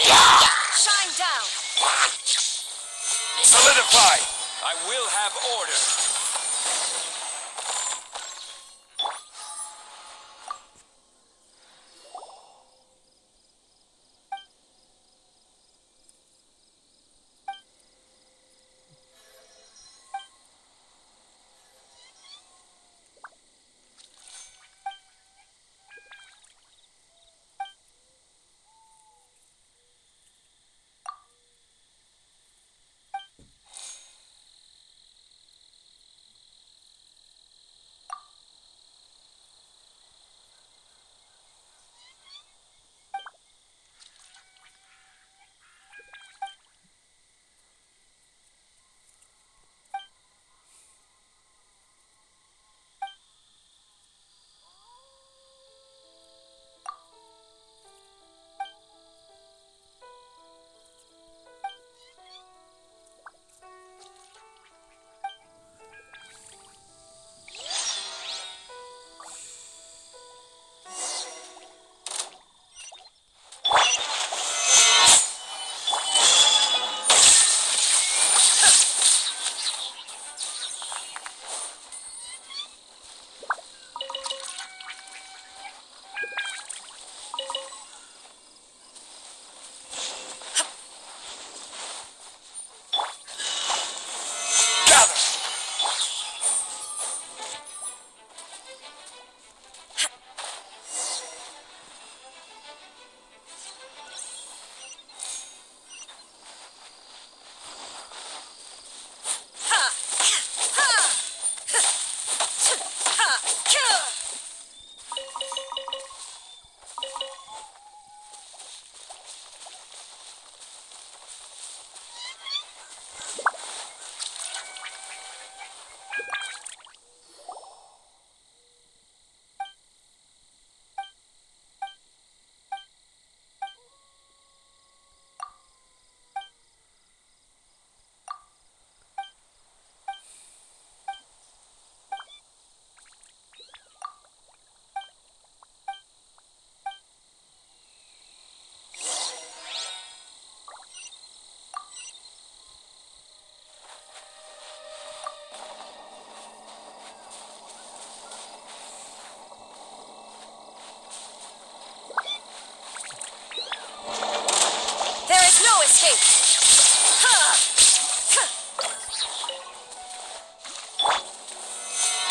Shine down. Solidify. I will have order.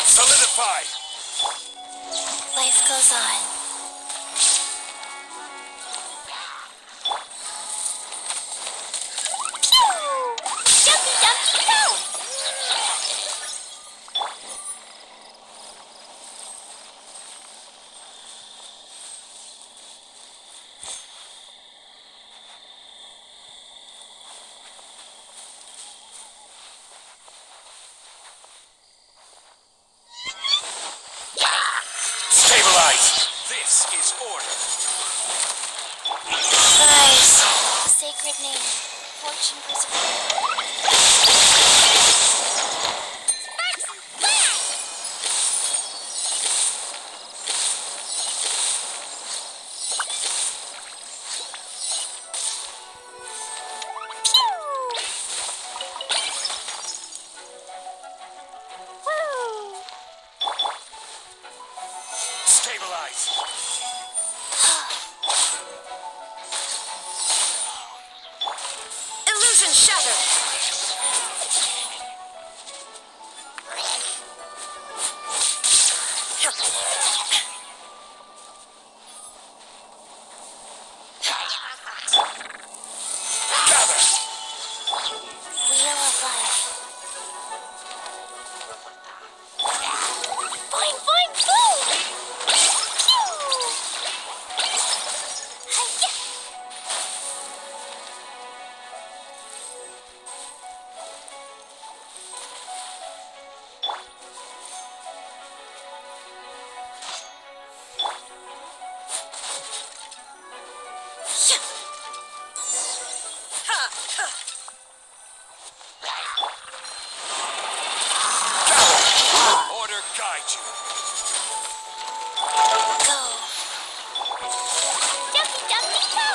Solidify. Life goes on. Jumpy, jumpy, go! Stabilize. This is order. Nice. Sacred name. Fortune preserver. Stabilize. Illusion shattered. Gather. Wheel of life. Boing, boing, boom! Order guide you. Go. Jumpy, jumpy, go!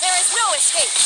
There is no escape.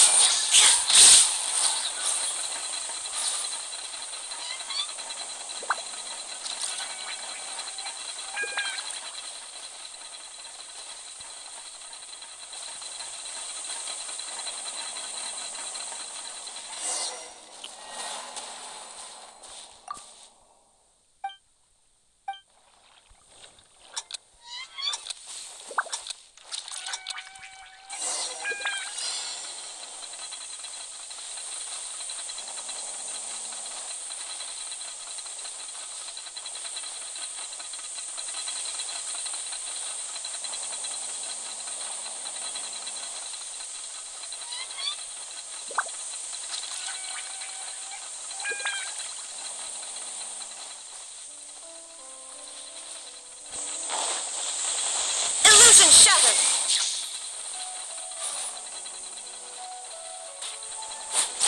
Illusion shattered.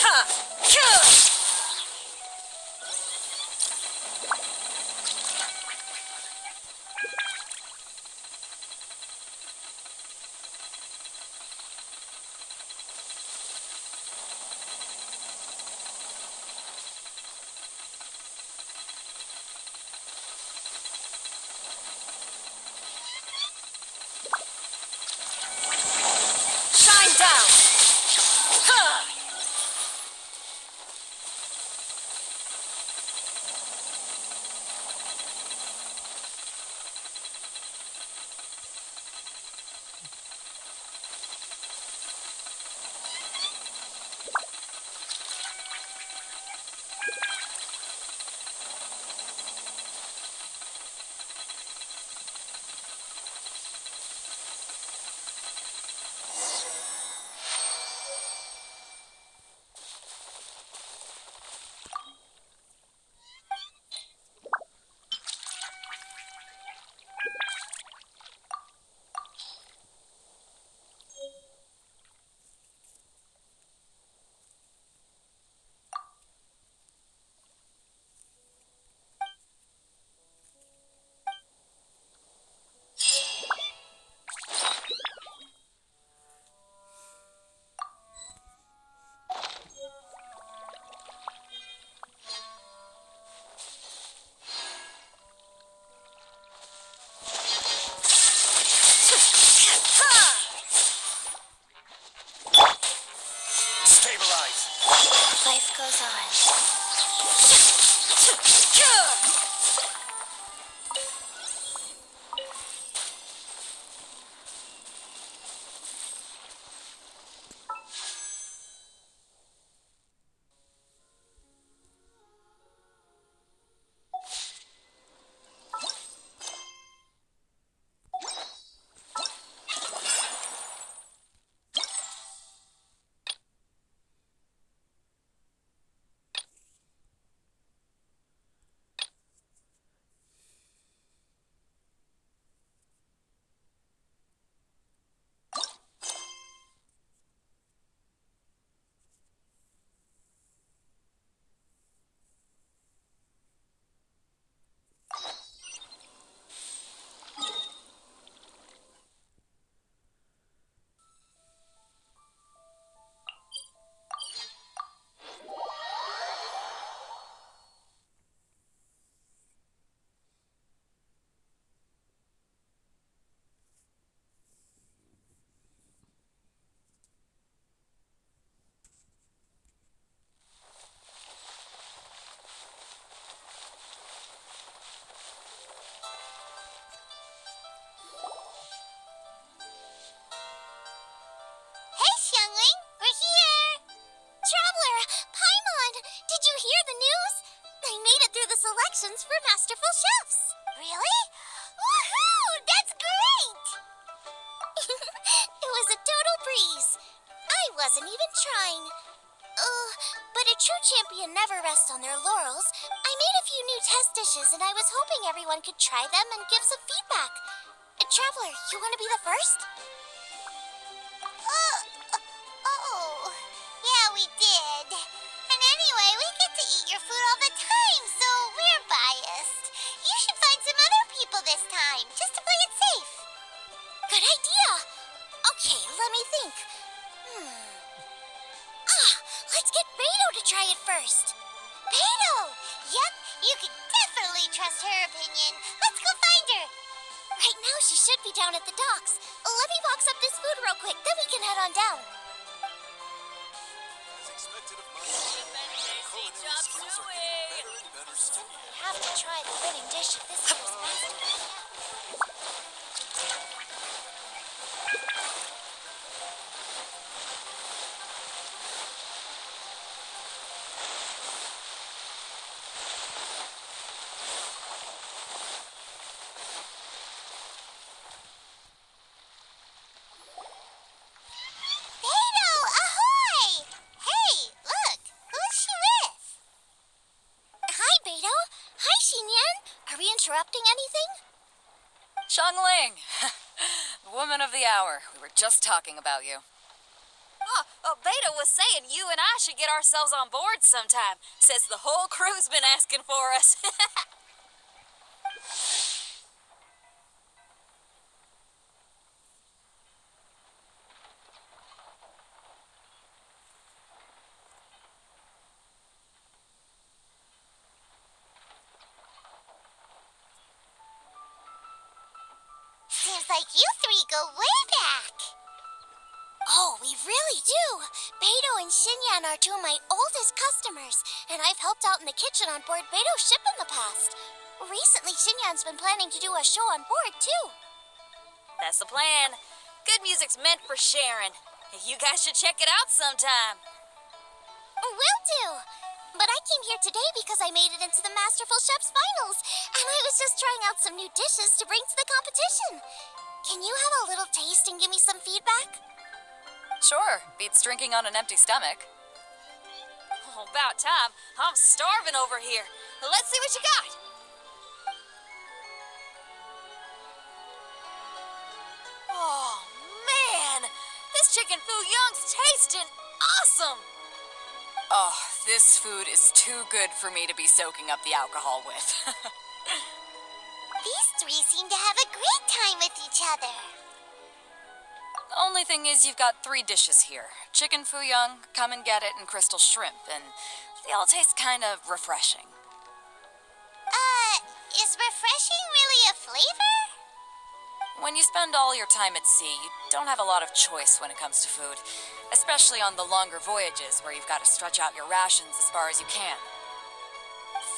Ha! Shine down. Ha! Stabilize. Life goes on. Hey, Xiangling, we're here! Traveler, Paimon, did you hear the news? They made it through the selections for Masterful Chefs. Really? Woohoo! That's great! It was a total breeze. wasn't even trying. But a true champion never rests on their laurels. I made a few new test dishes, and I was hoping everyone could try them and give some feedback. Traveler, you want to be the first? Yeah, we did. And anyway, we get to eat your food all the time, so we're biased. You should find some other people this time, just to play it safe. Good idea. Okay, let me think. Let's get Beto to try it first. Beto! Yep, you can definitely trust her opinion. Let's go find her. Right now, she should be down at the docks. Let me box up this food real quick, then we can head on down. As expected of my culinary skills are getting better and better still. We have to try the winning dish of this year's Masterful. Beto, ahoy! Hey, look, who's she with? Hi, Beto. Hi, Xinyan. Are we interrupting anything? Xiangling! The woman of the hour. We were just talking about you. Beta was saying you and I should get ourselves on board sometime. Says the whole crew's been asking for us. Seems like you three go way back. Oh, we really do. Beto and Xinyan are two of my oldest customers, and I've helped out in the kitchen on board Beto's ship in the past. Recently, Xinyan's been planning to do a show on board, too. That's the plan. Good music's meant for sharing. You guys should check it out sometime. Will do. But I came here today because I made it into the Masterful Chef's finals, and I was just trying out some new dishes to bring to the competition. Can you have a little taste and give me some feedback? Sure, beats drinking on an empty stomach. Oh, about time. I'm starving over here. Let's see what you got. Oh, man. This chicken fuyong's tasting awesome. Oh, this food is too good for me to be soaking up the alcohol with. These three seem to have a great time with each other. Only thing is, you've got 3 dishes here. Chicken fuyong, come and get it, and crystal shrimp, and they all taste kind of refreshing. Is refreshing really a flavor? When you spend all your time at sea, you don't have a lot of choice when it comes to food, especially on the longer voyages where you've got to stretch out your rations as far as you can.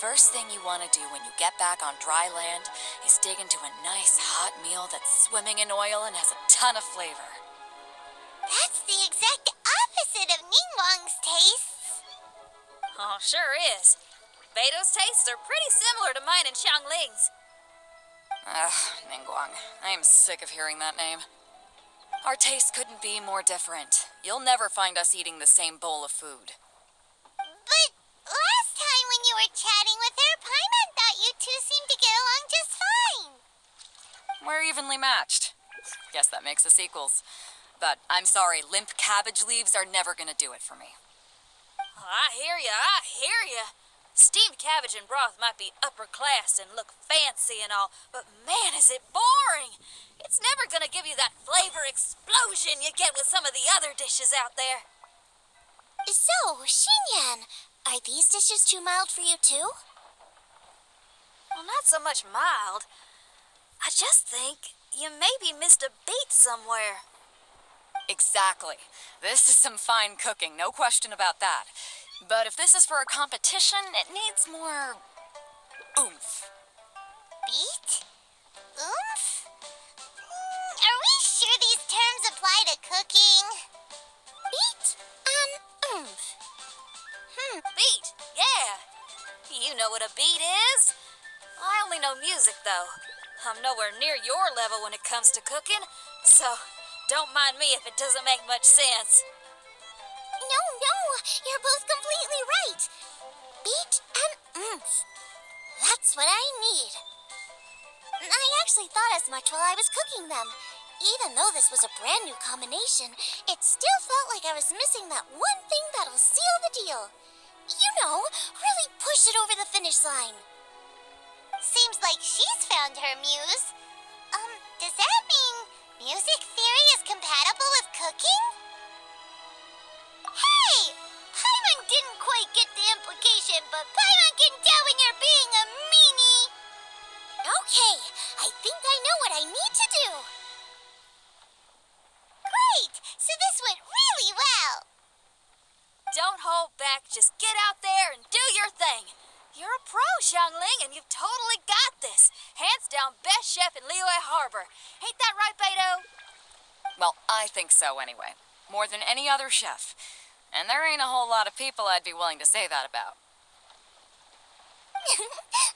First thing you want to do when you get back on dry land is dig into a nice hot meal that's swimming in oil and has a ton of flavor. That's the exact opposite of Ningguang's tastes. Oh, sure is. Beto's tastes are pretty similar to mine and Xiangling's. Ugh, Ningguang. I am sick of hearing that name. Our tastes couldn't be more different. You'll never find us eating the same bowl of food. But last time when you were chatting with her, Paimon thought you two seemed to get along just fine. We're evenly matched. Guess that makes us equals. But I'm sorry, limp cabbage leaves are never gonna do it for me. Oh, I hear ya. Steamed cabbage and broth might be upper class and look fancy and all, but man, is it boring! It's never gonna give you that flavor explosion you get with some of the other dishes out there. So, Xinyan, are these dishes too mild for you, too? Well, not so much mild. I just think you maybe missed a beat somewhere. Exactly. This is some fine cooking, no question about that. But if this is for a competition, it needs more oomph. Beat? Oomph? Are we sure these terms apply to cooking? Beat and oomph. Beat, yeah. You know what a beat is? I only know music, though. I'm nowhere near your level when it comes to cooking, so don't mind me if it doesn't make much sense. no, you're both completely right. Beat and oomph. That's what I need. I actually thought as much while I was cooking them. Even though this was a brand new combination, it still felt like I was missing that one thing that'll seal the deal. You know, really push it over the finish line. Seems like she's found her muse. Does that mean music theory is compatible with cooking? Hey! Paimon didn't quite get the implication, but Paimon can tell when you're being a meanie. Okay, I think I know what I need to do. Great! So this went really well. Don't hold back. Just get out there and do your thing. You're a pro, Xiangling, and you've totally got this. Hands down, best chef in Liyue Harbor. Ain't that right, Beidou? Well, I think so anyway. More than any other chef. And there ain't a whole lot of people I'd be willing to say that about.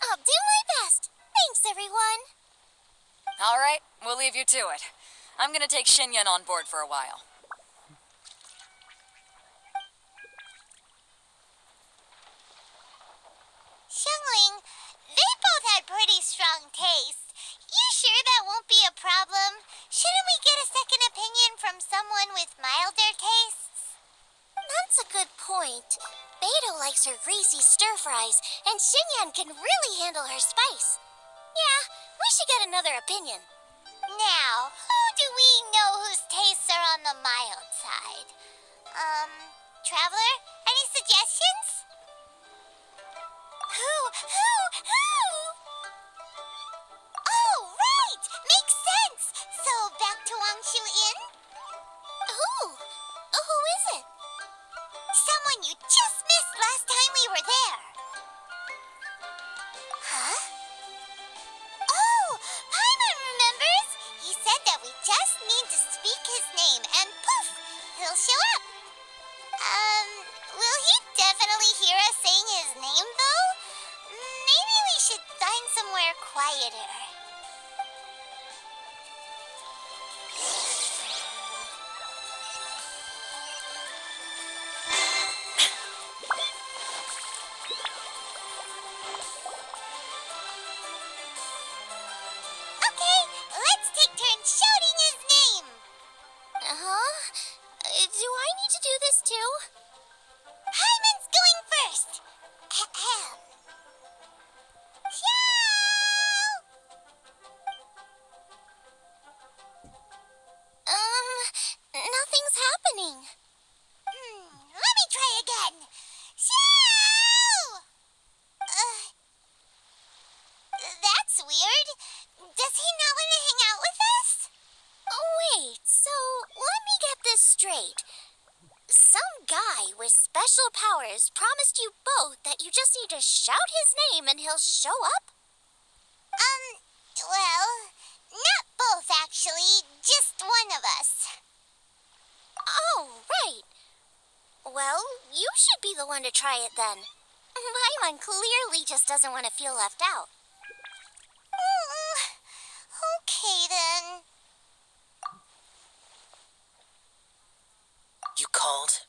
I'll do my best. Thanks, everyone. All right, we'll leave you to it. I'm gonna take Xinyan on board for a while. Xiangling, they both had pretty strong taste. You sure that won't be a problem? Shouldn't we get a second opinion from someone with milder tastes? That's a good point. Beidou likes her greasy stir-fries, and Xinyan can really handle her spice. Yeah, we should get another opinion. Now, who do we know whose tastes are on the mild side? Traveler, any suggestions? Who? Oh, right! Makes sense! So, back to Wangshu Inn? Who is it? Someone you just missed last time we were there. Huh? Oh, Paimon remembers! He said that we just need to speak his name and poof, he'll show up. Will he definitely hear us saying his name though? Maybe we should find somewhere quieter. Okay, let's take turns shouting his name. Do I need to do this too? Hyman's going first. Ahem. Xiao! Nothing's happening. Let me try again. Xiao! That's weird. Does he not want to hang out with us? Oh, wait, so let me get this straight. Some guy with special powers promised you both that you just need to shout his name and he'll show up? Well, not both actually, just one of us. Oh, right. Well, you should be the one to try it then. Paimon clearly just doesn't want to feel left out. Okay then. You called?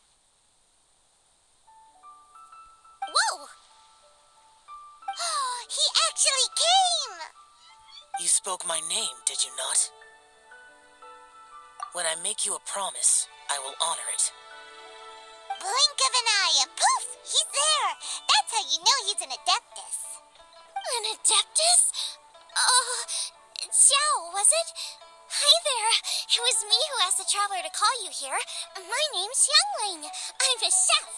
Whoa! He actually came! You spoke my name, did you not? When I make you a promise, I will honor it. Blink of an eye and poof, he's there. That's how you know he's an Adeptus. An Adeptus? Xiao, was it? Hi there. It was me who asked the traveler to call you here. My name's Xiangling. I'm a chef.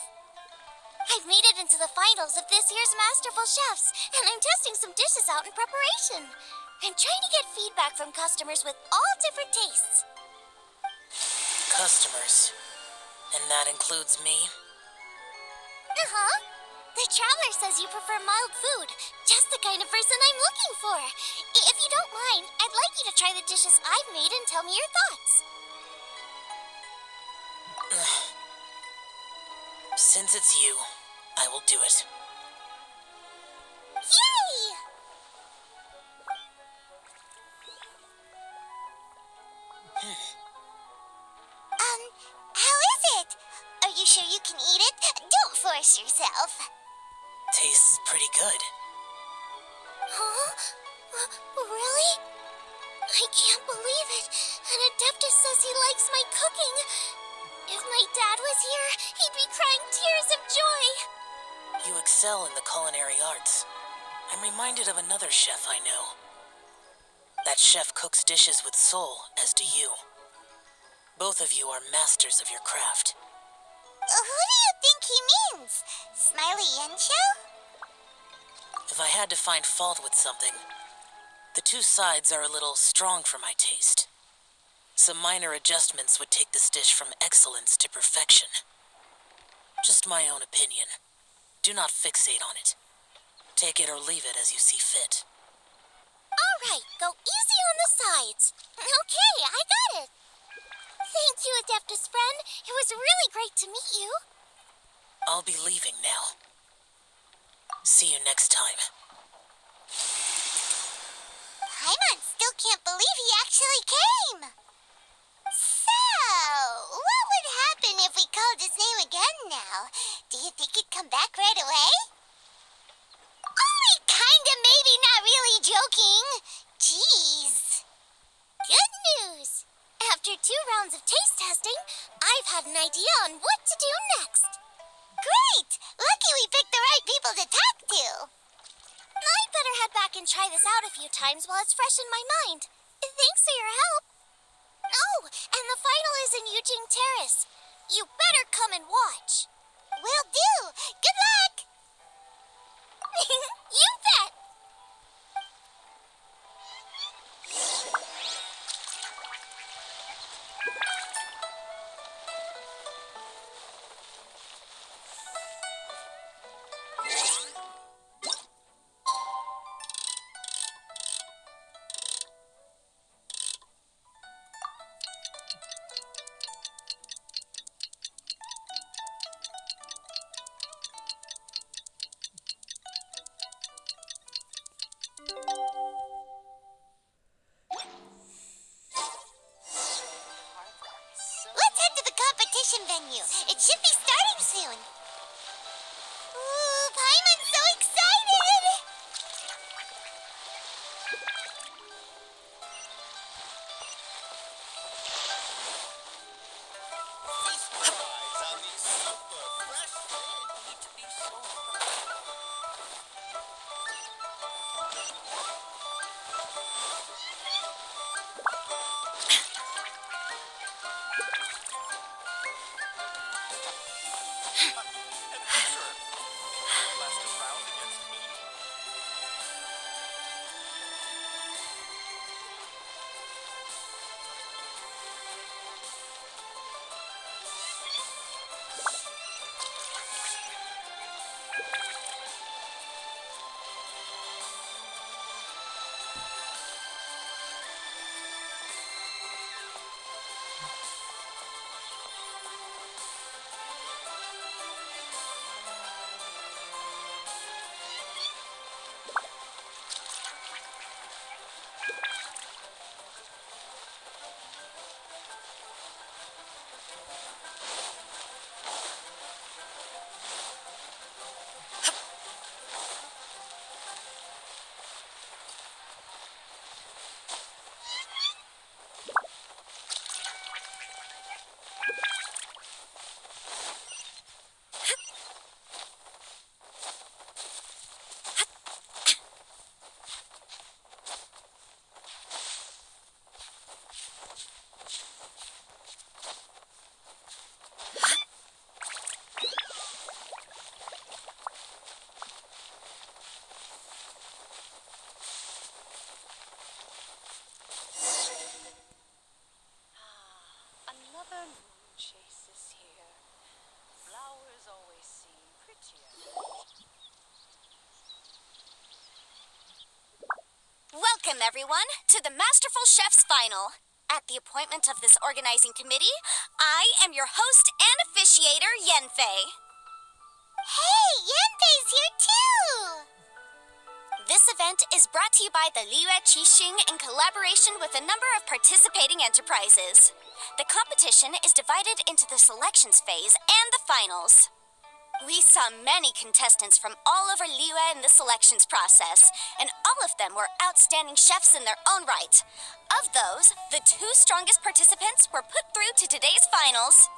I've made it into the finals of this year's Masterful Chefs, and I'm testing some dishes out in preparation. I'm trying to get feedback from customers with all different tastes. Customers. And that includes me? Uh-huh. The traveler says you prefer mild food. Just the kind of person I'm looking for. If you don't mind, I'd like you to try the dishes I've made and tell me your thoughts. Since it's you, I will do it. Yay! How is it? Are Are you sure you can eat it? Don't force yourself. Tastes pretty good. Huh? Really? I can't believe it. And Adeptus says he likes my cooking. If my dad was here, he'd be crying tears of joy. You excel in the culinary arts. I'm reminded of another chef I know. That chef cooks dishes with soul, as do you. Both of you are masters of your craft. Who do you think he means? Smiley Yensho? If I had to find fault with something, the two sides are a little strong for my taste. Some minor adjustments would take this dish from excellence to perfection. Just my own opinion. Do not fixate on it. Take it or leave it as you see fit. All right, go easy on the sides. Okay, I got it. Thank you, Adeptus friend. It was really great to meet you. I'll be leaving now. See you next time. Paimon still can't believe he actually came. So, what would happen if we called his name again now? Do you think he'd come back right away? Only kinda, maybe, not really joking. Jeez. Good news. After 2 rounds of taste testing, I've had an idea on what to do next. Great! Lucky we picked the right people to talk to. I'd better head back and try this out a few times while it's fresh in my mind. Thanks for your help. Oh, and the final is in Eugene Terrace. You better come and watch. Will do. Good luck. You bet. Let's head to the competition venue. It should be starting soon. Ooh, Paimon's so excited! Feast your eyes on these super fresh. They need to be sold. Adventurer. Last round against me. Another moon chase is here. Flowers always seem prettier. Welcome, everyone, to the Masterful Chef's Final. At the appointment of this organizing committee, I am your host and officiator, Yenfei. Hey, Yanfei's here too! This event is brought to you by the Liyue Qixing in collaboration with a number of participating enterprises. The competition is divided into the selections phase and the finals. We saw many contestants from all over Liyue in the selections process, and all of them were outstanding chefs in their own right. Of those, the 2 strongest participants were put through to today's finals.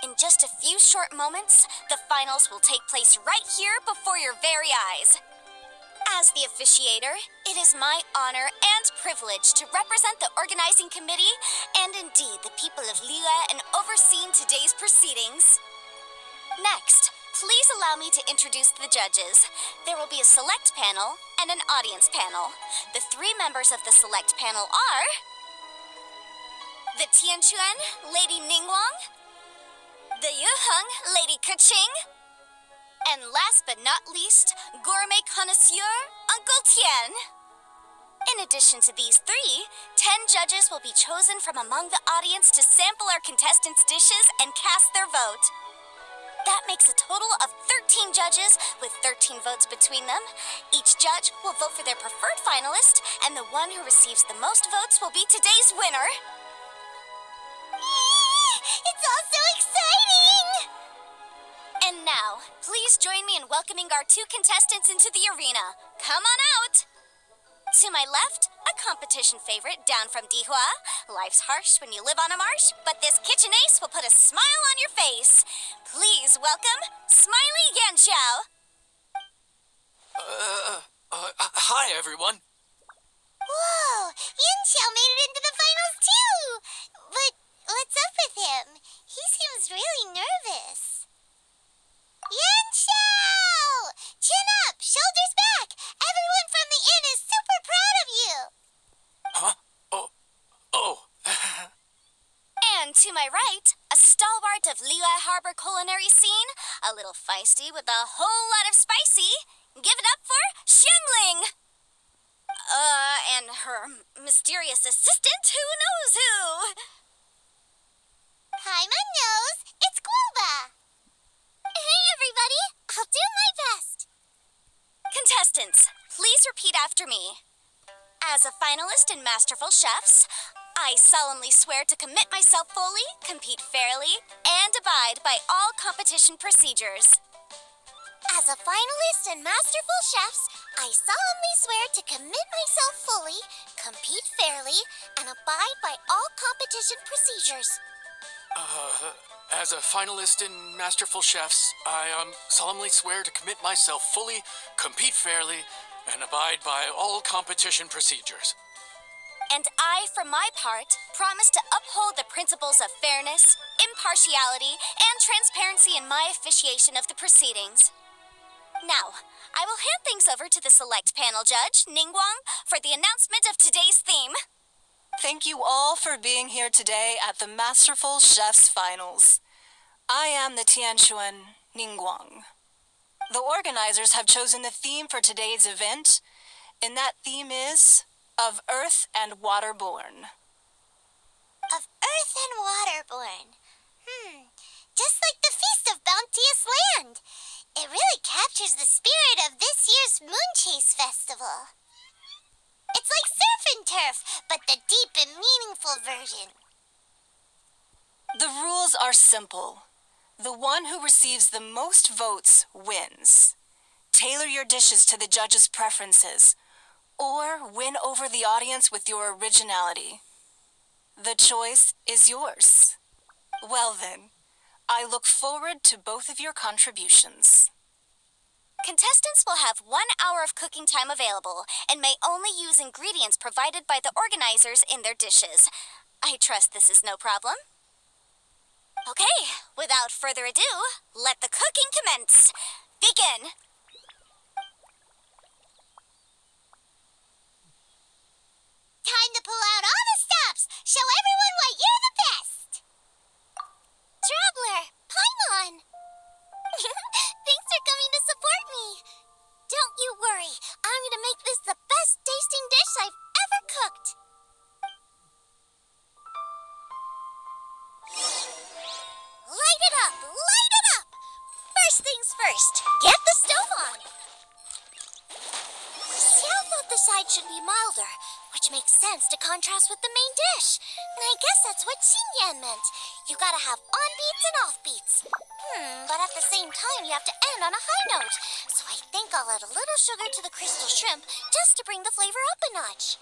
In just a few short moments, the finals will take place right here before your very eyes. As the officiator, it is my honor and privilege to represent the organizing committee and indeed the people of Liyue in overseeing today's proceedings. Next, please allow me to introduce the judges. There will be a select panel and an audience panel. The 3 members of the select panel are the Tianquan, Lady Ningguang, the Yuheng, Lady Keqing, and last but not least, gourmet connoisseur, Uncle Tian. In addition to these 3, 10 judges will be chosen from among the audience to sample our contestants' dishes and cast their vote. That makes a total of 13 judges with 13 votes between them. Each judge will vote for their preferred finalist, and the one who receives the most votes will be today's winner. It's all so exciting! And now, please join me in welcoming our 2 contestants into the arena. Come on out! To my left, a competition favorite down from Dihua. Life's harsh when you live on a marsh, but this kitchen ace will put a smile on your face. Please welcome Smiley Yanxiao. Hi, everyone. Whoa! Yanxiao made it into the finals too! But what's up with him? He seems really nervous. Yanxiao! Chin up! Shoulders back! Everyone from the inn is super proud of you! Huh? Oh. And to my right, a stalwart of Liyue Harbor culinary scene, a little feisty with a whole lot of spicy. Give it up for Xiangling! And her mysterious assistant, who knows who? Paimon knows. It's Guoba. Hey, everybody! I'll do my best! Contestants, please repeat after me. As a finalist in Masterful Chefs, I solemnly swear to commit myself fully, compete fairly, and abide by all competition procedures. As a finalist in Masterful Chefs, I solemnly swear to commit myself fully, compete fairly, and abide by all competition procedures. As a finalist in Masterful Chefs, I solemnly swear to commit myself fully, compete fairly, and abide by all competition procedures. And I, for my part, promise to uphold the principles of fairness, impartiality, and transparency in my officiation of the proceedings. Now, I will hand things over to the select panel judge, Ningguang, for the announcement of today's theme. Thank you all for being here today at the Masterful Chefs Finals. I am the Tianquan Ningguang. The organizers have chosen the theme for today's event, and that theme is Of Earth and Waterborn. Of Earth and Waterborn. Just like the Feast of Bounteous Land. It really captures the spirit of this year's Moon Chase Festival. It's like surf and turf, but the deep and meaningful version. The rules are simple. The one who receives the most votes wins. Tailor your dishes to the judges' preferences, or win over the audience with your originality. The choice is yours. Well then, I look forward to both of your contributions. Contestants will have 1 hour of cooking time available and may only use ingredients provided by the organizers in their dishes. I trust this is no problem. Okay, without further ado, let the cooking commence. Begin! Time to pull out all the stops. Show everyone why you're the best. Traveler, Paimon! Thanks for coming to support me. Don't you worry, I'm gonna make this the best tasting dish I've ever cooked. Light it up! Light it up! First things first, get the stove on. Xiao thought the side should be milder, which which makes sense to contrast with the main dish. And I guess that's what Xinyan meant. You gotta have on beats and off beats. But at the same time, you have to end on a high note. So I think I'll add a little sugar to the crystal shrimp just to bring the flavor up a notch.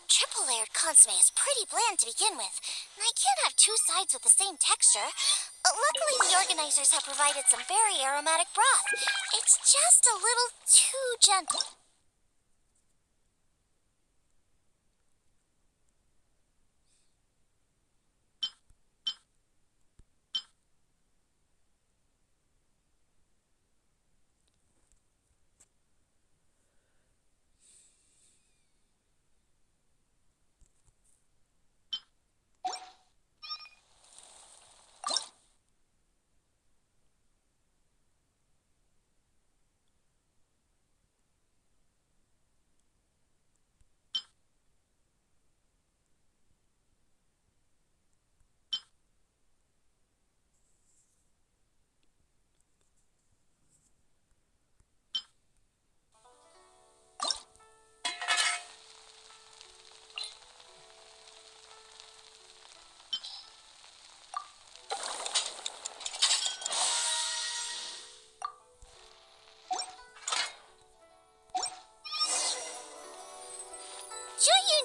Triple-layered consomme is pretty bland to begin with, and I can't have two sides with the same texture. Luckily, the organizers have provided some very aromatic broth. It's just a little too gentle.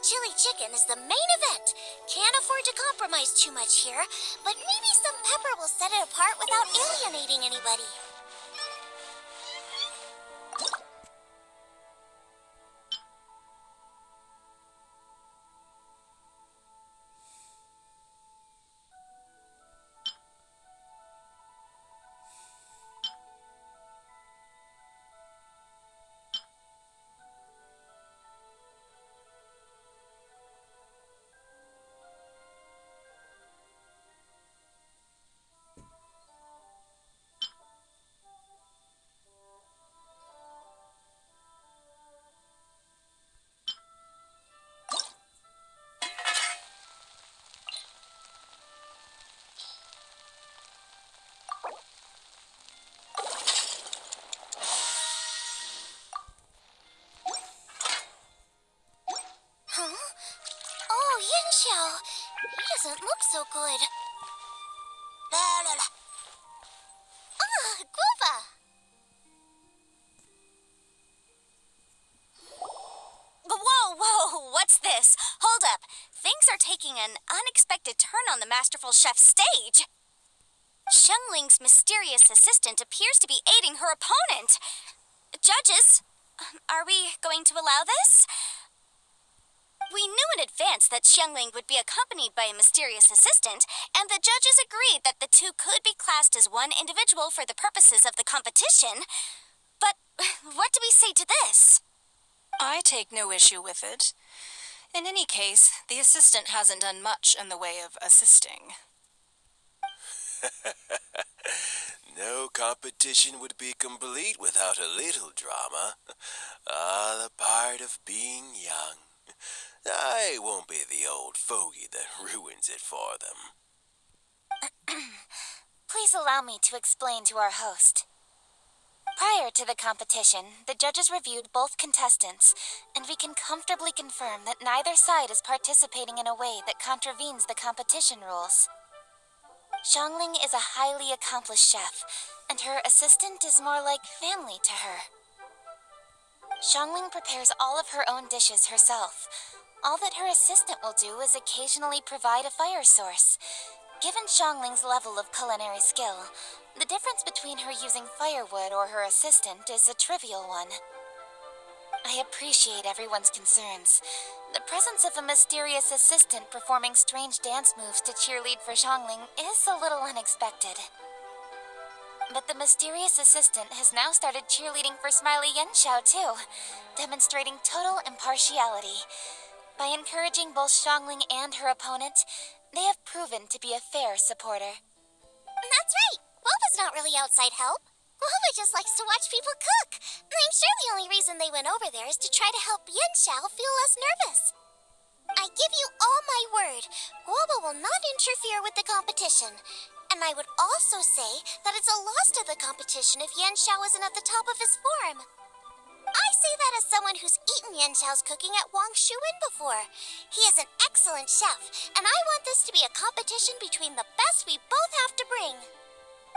Chili chicken is the main event. Can't afford to compromise too much here, but maybe some pepper will set it apart without alienating anybody. He doesn't look so good. Guava! Whoa, what's this? Hold up. Things are taking an unexpected turn on the Masterful Chef's stage. Xiangling's mysterious assistant appears to be aiding her opponent. Judges, are we going to allow this? We knew in advance that Xiangling would be accompanied by a mysterious assistant, and the judges agreed that the two could be classed as one individual for the purposes of the competition. But what do we say to this? I take no issue with it. In any case, the assistant hasn't done much in the way of assisting. No competition would be complete without a little drama. The part of being young. I won't be the old fogey that ruins it for them. Please allow me to explain to our host. Prior to the competition, the judges reviewed both contestants, and we can comfortably confirm that neither side is participating in a way that contravenes the competition rules. Xiangling is a highly accomplished chef, and her assistant is more like family to her. Xiangling prepares all of her own dishes herself. All that her assistant will do is occasionally provide a fire source. Given Xiangling's level of culinary skill, the difference between her using firewood or her assistant is a trivial one. I appreciate everyone's concerns. The presence of a mysterious assistant performing strange dance moves to cheerlead for Xiangling is a little unexpected. But the mysterious assistant has now started cheerleading for Smiley Yenshao too, demonstrating total impartiality. By encouraging both Xiangling and her opponent, they have proven to be a fair supporter. That's right. Boba's not really outside help. Boba just likes to watch people cook. I'm sure the only reason they went over there is to try to help Yenshao feel less nervous. I give you all my word, Boba will not interfere with the competition. And I would also say that it's a loss to the competition if Yenshao isn't at the top of his form. I say that as someone who's eaten Yenshao's cooking at Wang Shuin before. He is an excellent chef, and I want this to be a competition between the best we both have to bring.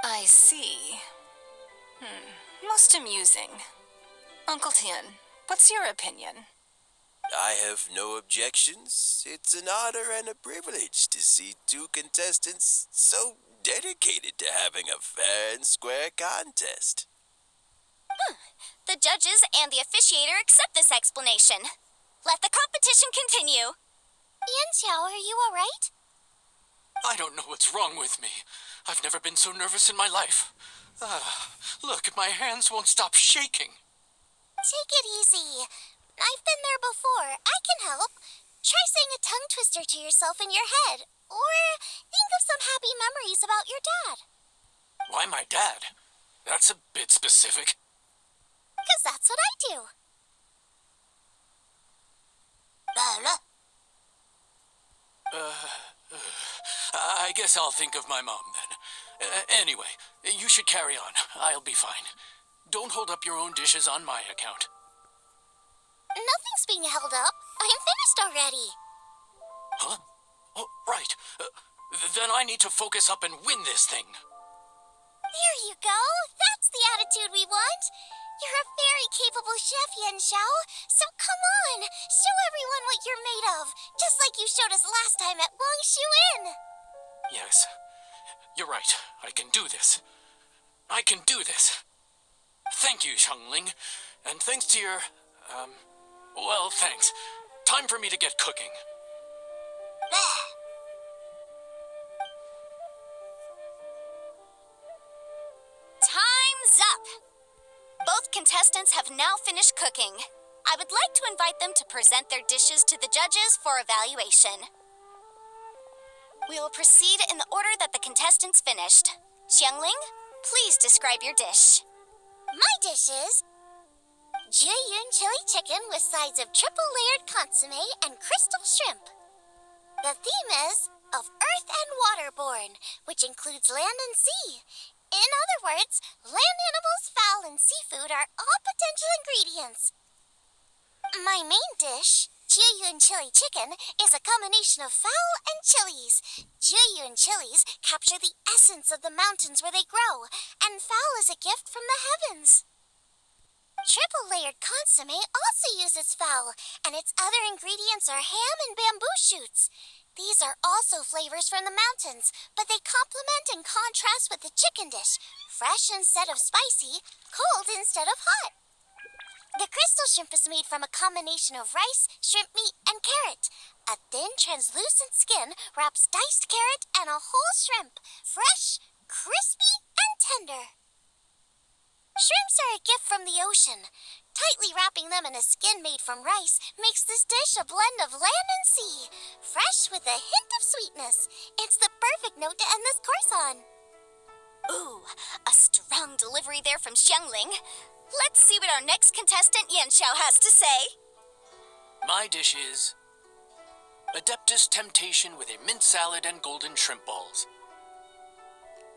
I see. Most amusing. Uncle Tian, what's your opinion? I have no objections. It's an honor and a privilege to see two contestants so dedicated to having a fair and square contest. The judges and the officiator accept this explanation. Let the competition continue. Yanxiao, are you all right? I don't know what's wrong with me. I've never been so nervous in my life. Look, my hands won't stop shaking. Take it easy. I've been there before. I can help. Try saying a tongue twister to yourself in your head. Or think of some happy memories about your dad. Why my dad? That's a bit specific. 'Cause that's what I do. I guess I'll think of my mom then. Anyway, you should carry on. I'll be fine. Don't hold up your own dishes on my account. Nothing's being held up. I'm finished already. Huh? Oh, right. Then I need to focus up and win this thing. There you go. That's the attitude we want. You're a very capable chef, Yanxiao. So come on, show everyone what you're made of, just like you showed us last time at Wang Shuin. Yes, you're right. I can do this. I can do this. Thank you, Xiangling. And thanks to your, well, thanks. Time for me to get cooking. Time's up. Both contestants have now finished cooking. I would like to invite them to present their dishes to the judges for evaluation. We will proceed in the order that the contestants finished. Xiangling, please describe your dish. My dish is Jiyun chili chicken with sides of triple-layered consomme and crystal shrimp. The theme is of earth and waterborne, which includes land and sea. In other words, land animals, fowl, and seafood are all potential ingredients. My main dish, Jiyun chili chicken, is a combination of fowl and chilies. Jiyun chilies capture the essence of the mountains where they grow, and fowl is a gift from the heavens. Triple-layered consomme also uses fowl, and its other ingredients are ham and bamboo shoots. These are also flavors from the mountains, but they complement and contrast with the chicken dish, fresh instead of spicy, cold instead of hot. The crystal shrimp is made from a combination of rice, shrimp meat, and carrot. A thin, translucent skin wraps diced carrot and a whole shrimp, fresh, crispy, and tender. Shrimps are a gift from the ocean. Tightly wrapping them in a skin made from rice makes this dish a blend of land and sea, fresh with a hint of sweetness. It's the perfect note to end this course on. Ooh, a strong delivery there from Xiangling. Let's see what our next contestant Yanxiao has to say. My dish is Adeptus Temptation with a mint salad and golden shrimp balls.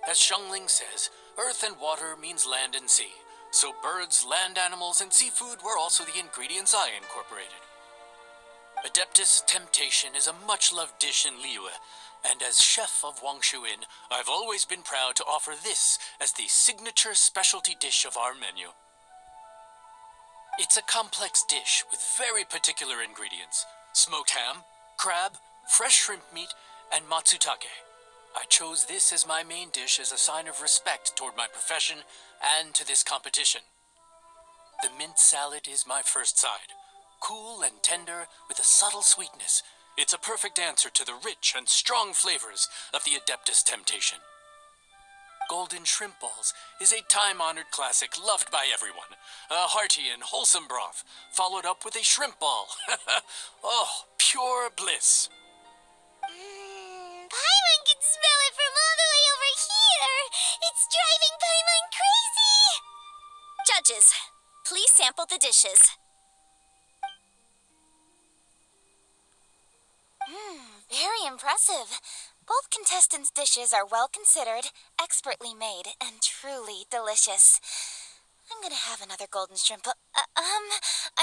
As Xiangling says, earth and water means land and sea. So birds, land animals, and seafood were also the ingredients I incorporated. Adeptus Temptation is a much-loved dish in Liyue, and as chef of Wang Shuin, I've always been proud to offer this as the signature specialty dish of our menu. It's a complex dish with very particular ingredients: smoked ham, crab, fresh shrimp meat, and matsutake. I chose this as my main dish as a sign of respect toward my profession and to this competition. The mint salad is my first side. Cool and tender with a subtle sweetness, it's a perfect answer to the rich and strong flavors of the Adeptus Temptation. golden shrimp balls is a time-honored classic loved by everyone. A hearty and wholesome broth, followed up with a shrimp ball. Oh, pure bliss. Paimon can smell it from all the way over here. It's driving Paimon crazy. Judges, please sample the dishes. Very impressive. Both contestants' dishes are well considered, expertly made, and truly delicious. I'm gonna have another golden shrimp. I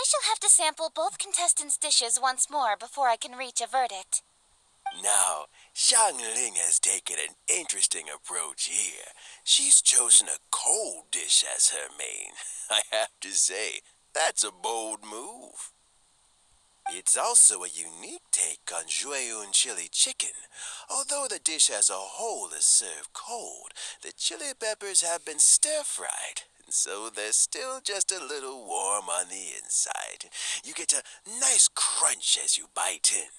shall have to sample both contestants' dishes once more before I can reach a verdict. Now, Xiangling has taken an interesting approach here. She's chosen a cold dish as her main. I have to say, that's a bold move. It's also a unique take on Jueyun chili chicken. Although the dish as a whole is served cold, the chili peppers have been stir-fried, and so they're still just a little warm on the inside. You get a nice crunch as you bite in.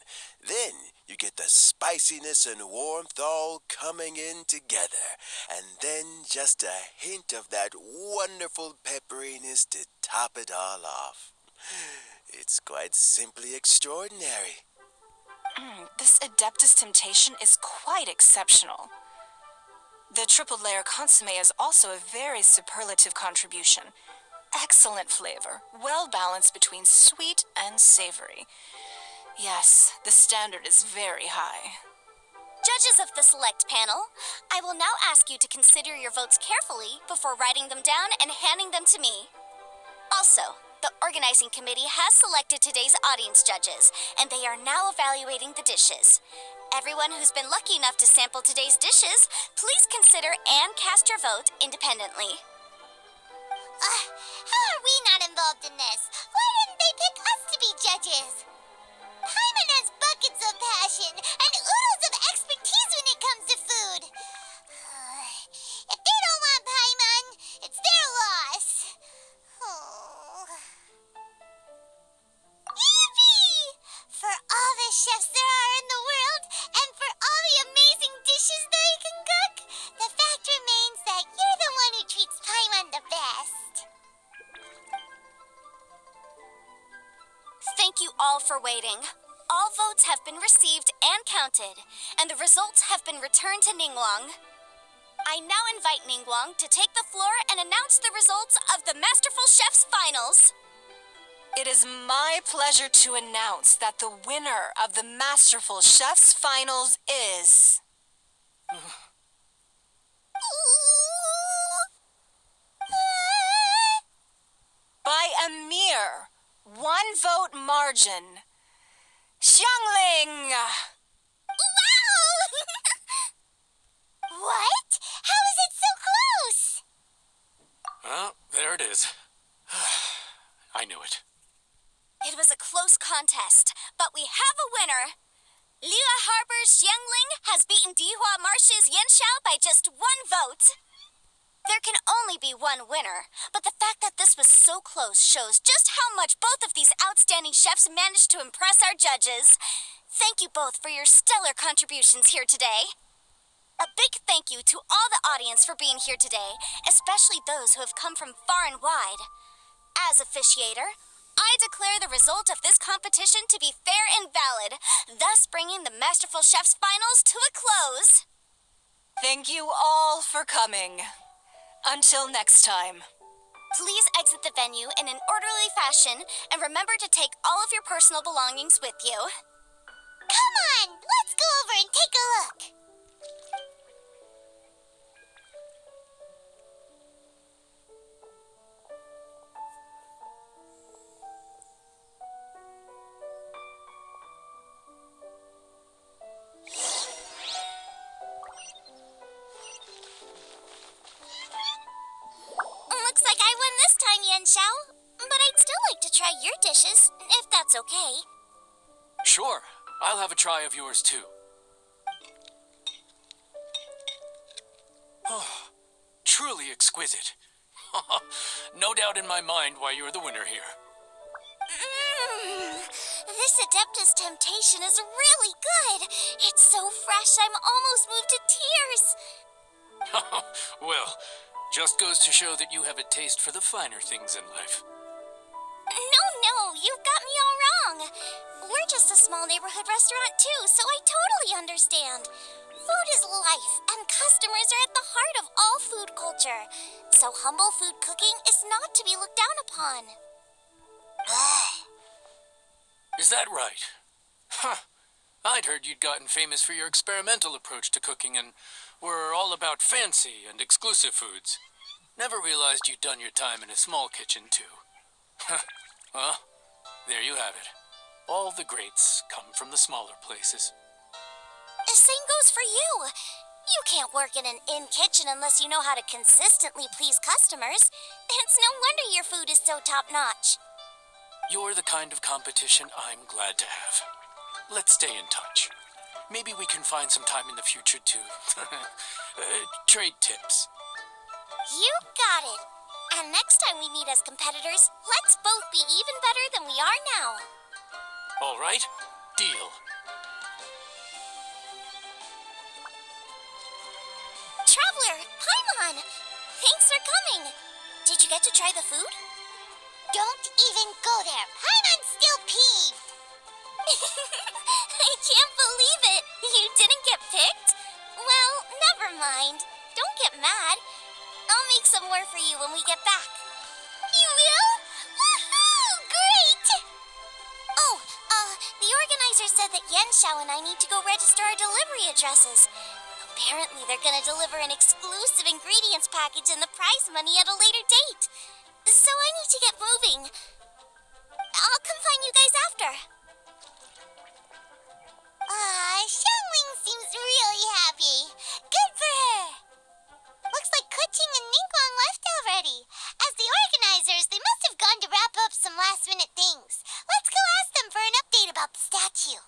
Then you get the spiciness and warmth all coming in together, and then just a hint of that wonderful pepperiness to top it all off. It's quite simply extraordinary. This Adeptus Temptation is quite exceptional. The triple layer consomme is also a very superlative contribution. Excellent flavor, well balanced between sweet and savory. Yes, the standard is very high. Judges of the select panel, I will now ask you to consider your votes carefully before writing them down and handing them to me. Also, the organizing committee has selected today's audience judges, and they are now evaluating the dishes. Everyone who's been lucky enough to sample today's dishes, please consider and cast your vote independently. How are we not involved in this? Why didn't they pick us to be judges? Paimon has buckets of passion and oodles of expertise when it comes to food. If they don't want Paimon, it's their loss. Oh. Yippee! For all the chefs there are in the world, and for all the amazing dishes they can cook, the fact remains that you're the one who treats Paimon the best. Thank you all for waiting. All votes have been received and counted, and the results have been returned to Ningguang. I now invite Ningguang to take the floor and announce the results of the Masterful Chef's Finals. It is my pleasure to announce that the winner of the Masterful Chef's Finals is... by a mere 1 vote margin, Xiangling! Wow! What? How is it so close? Well, there it is. I knew it. It was a close contest, but we have a winner. Liyue Harbor's Xiangling has beaten Dihua Marsh's Yanxiao by just 1 vote. There can only be one winner, but the fact that this was so close shows just how much both of these outstanding chefs managed to impress our judges. Thank you both for your stellar contributions here today. A big thank you to all the audience for being here today, especially those who have come from far and wide. As officiator, I declare the result of this competition to be fair and valid, thus bringing the Masterful Chef's Finals to a close. Thank you all for coming. Until next time. Please exit the venue in an orderly fashion and remember to take all of your personal belongings with you. Come on, let's go over and take a look. Looks like I won this time, Yanxiao. But I'd still like to try your dishes, if that's okay. Sure, I'll have a try of yours too. Oh, truly exquisite. No doubt in my mind why you're the winner here. This Adeptus Temptation is really good. It's so fresh, I'm almost moved to tears. Well, just goes to show that you have a taste for the finer things in life. No, you've got me all wrong. We're just a small neighborhood restaurant too, so I totally understand. Food is life, and customers are at the heart of all food culture. So humble food cooking is not to be looked down upon. Is that right? Huh. I'd heard you'd gotten famous for your experimental approach to cooking and were all about fancy and exclusive foods. Never realized you'd done your time in a small kitchen, too. Well, there you have it. All the greats come from the smaller places. The same goes for you. You can't work in an inn kitchen unless you know how to consistently please customers. It's no wonder your food is so top-notch. You're the kind of competition I'm glad to have. Let's stay in touch. Maybe we can find some time in the future to trade tips. You got it. And next time we meet as competitors, let's both be even better than we are now. All right, deal. Traveler, Paimon! Thanks for coming. Did you get to try the food? Don't even go there. Paimon's still peeved. I can't believe it. You didn't get picked? Well, never mind. Don't get mad. I'll make some more for you when we get back. You will? Woohoo! Great! Oh, the organizer said that Yenshao and I need to go register our delivery addresses. Apparently, they're gonna deliver an exclusive ingredients package and the prize money at a later date. So I need to get moving. I'll come find you guys after. Xiangling seems really happy. Good for her. Looks like Kuching and Ningguang left already. As the organizers, they must have gone to wrap up some last-minute things. Let's go ask them for an update about the statue.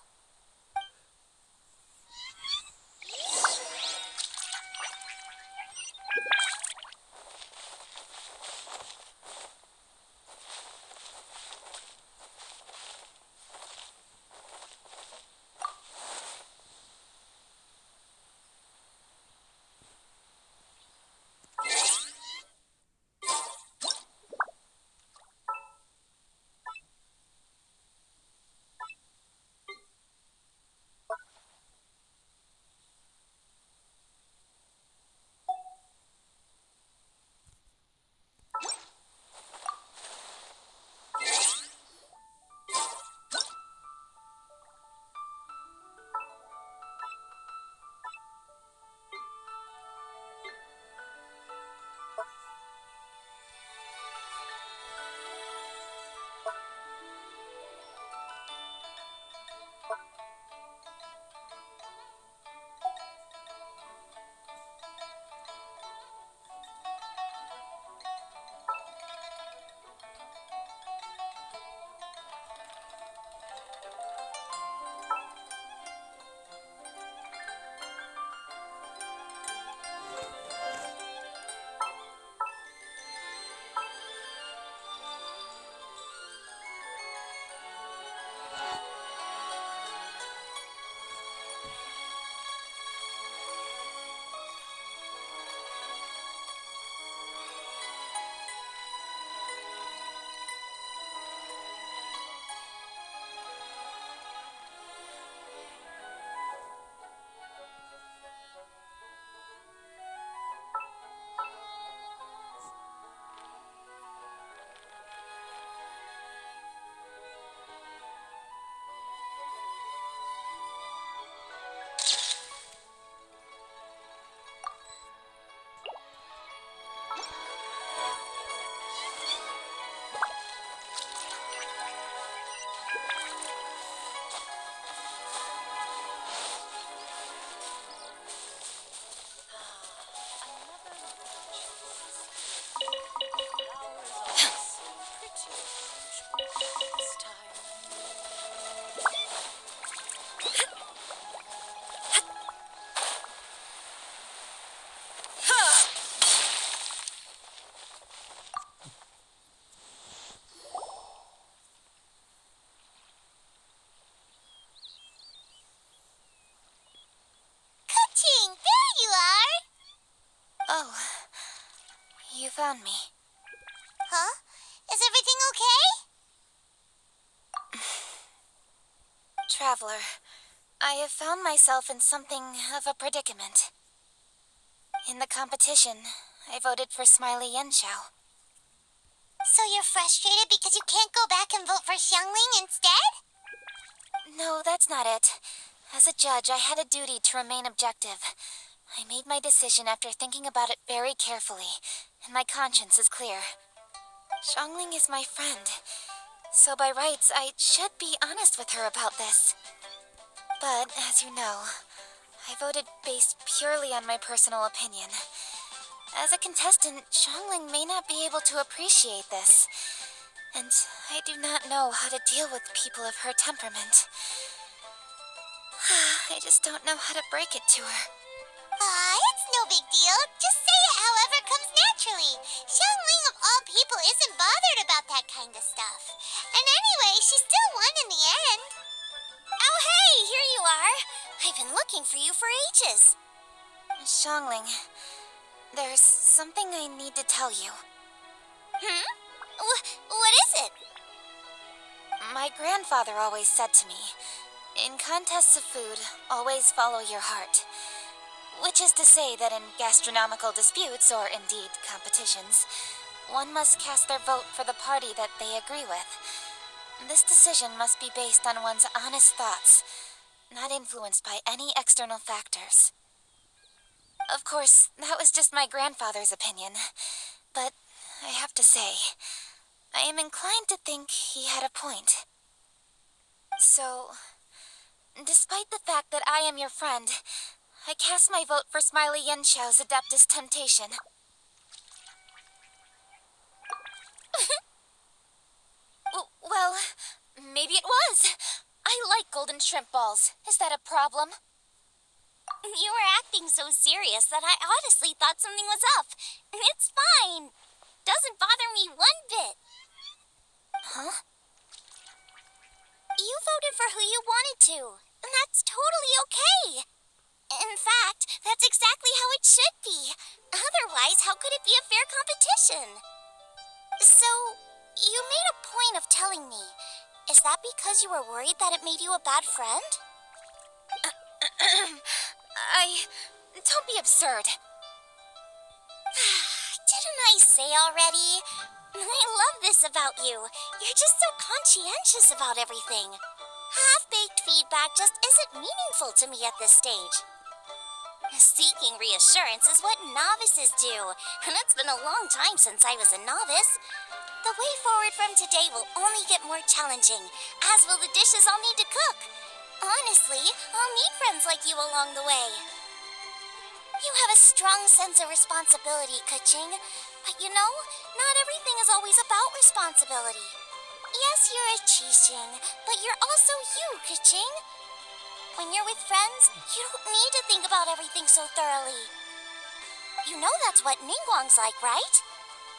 found me. Huh? Is everything okay? Traveler, I have found myself in something of a predicament. In the competition, I voted for Smiley Yenshao. So you're frustrated because you can't go back and vote for Xiangling instead? No, that's not it. As a judge, I had a duty to remain objective. I made my decision after thinking about it very carefully, and my conscience is clear. Xiangling is my friend, so by rights, I should be honest with her about this. But, as you know, I voted based purely on my personal opinion. As a contestant, Xiangling may not be able to appreciate this, and I do not know how to deal with people of her temperament. I just don't know how to break it to her. It's no big deal. Just say it however comes naturally. Xiangling of all people isn't bothered about that kind of stuff. And anyway, she still won in the end. Oh, hey, here you are. I've been looking for you for ages. Xiangling, there's something I need to tell you. What is it? My grandfather always said to me, in contests of food, always follow your heart. Which is to say that in gastronomical disputes, or indeed competitions, one must cast their vote for the party that they agree with. This decision must be based on one's honest thoughts, not influenced by any external factors. Of course, that was just my grandfather's opinion, but I have to say, I am inclined to think he had a point. So, despite the fact that I am your friend, I cast my vote for Smiley Yenshao's Adeptus Temptation. Well, maybe it was. I like golden shrimp balls. Is that a problem? You were acting so serious that I honestly thought something was up. It's fine. Doesn't bother me one bit. Huh? You voted for who you wanted to, and that's totally okay. In fact, that's exactly how it should be. Otherwise, how could it be a fair competition? So, you made a point of telling me. Is that because you were worried that it made you a bad friend? Don't be absurd. Didn't I say already? I love this about you. You're just so conscientious about everything. Half-baked feedback just isn't meaningful to me at this stage. Seeking reassurance is what novices do, and it's been a long time since I was a novice. The way forward from today will only get more challenging, as will the dishes I'll need to cook. Honestly, I'll meet friends like you along the way. You have a strong sense of responsibility, Kuching. But you know, not everything is always about responsibility. Yes, you're a Qixing, but you're also you, Kuching. When you're with friends, you don't need to think about everything so thoroughly. You know that's what Ningguang's like, right?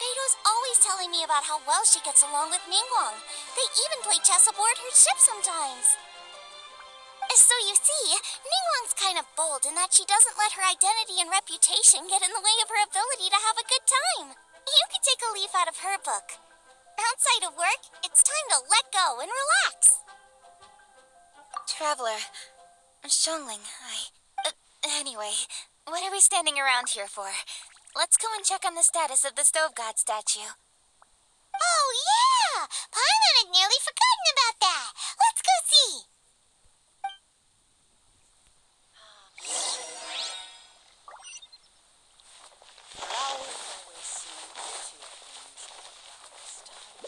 Beido's always telling me about how well she gets along with Ningguang. They even play chess aboard her ship sometimes. So you see, Ningguang's kind of bold in that she doesn't let her identity and reputation get in the way of her ability to have a good time. You could take a leaf out of her book. Outside of work, it's time to let go and relax. Traveler, Xiangling, anyway, what are we standing around here for? Let's go and check on the status of the Stove God statue. Oh, yeah! Paimon had nearly forgotten about that. Let's go see. Flowers always seem to cheer things around this time.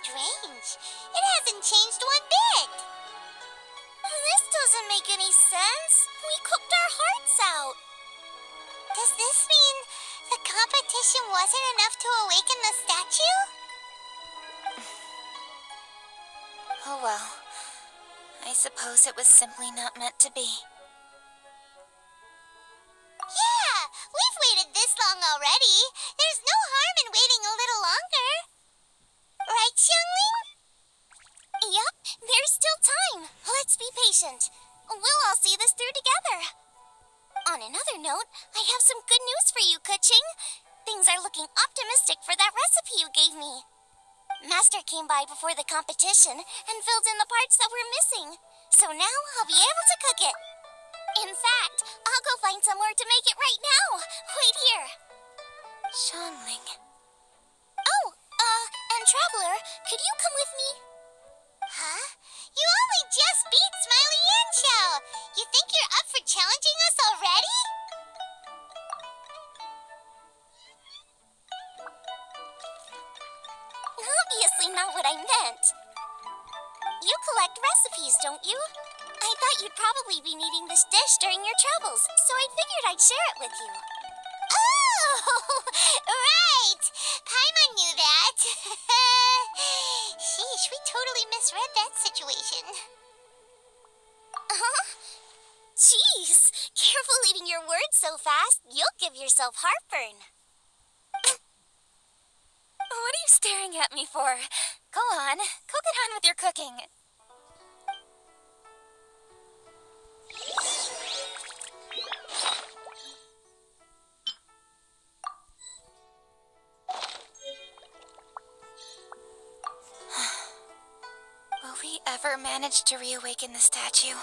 strange. It hasn't changed one bit. This doesn't make any sense. We cooked our hearts out. Does this mean the competition wasn't enough to awaken the statue? Oh well. I suppose it was simply not meant to be. Yeah, we've waited this long already. There's no harm in waiting a little longer. Right, Xiangling? Yep, there's still time. Let's be patient. We'll all see this through together. On another note, I have some good news for you, Kuching. Things are looking optimistic for that recipe you gave me. Master came by before the competition and filled in the parts that were missing. So now I'll be able to cook it. In fact, I'll go find somewhere to make it right now. Wait here. Xiangling. Oh, and Traveler, could you come with me? Huh? You only just beat Smiley and Chow. You think you're up for challenging us already? Obviously not what I meant. You collect recipes, don't you? I thought you'd probably be needing this dish during your travels, so I figured I'd share it with you. Oh, right. Paimon knew that. Sheesh, we totally misread that situation. Huh? Jeez, careful eating your words so fast. You'll give yourself heartburn. What are you staring at me for? Go on, go get on with your cooking. Will we ever manage to reawaken the statue?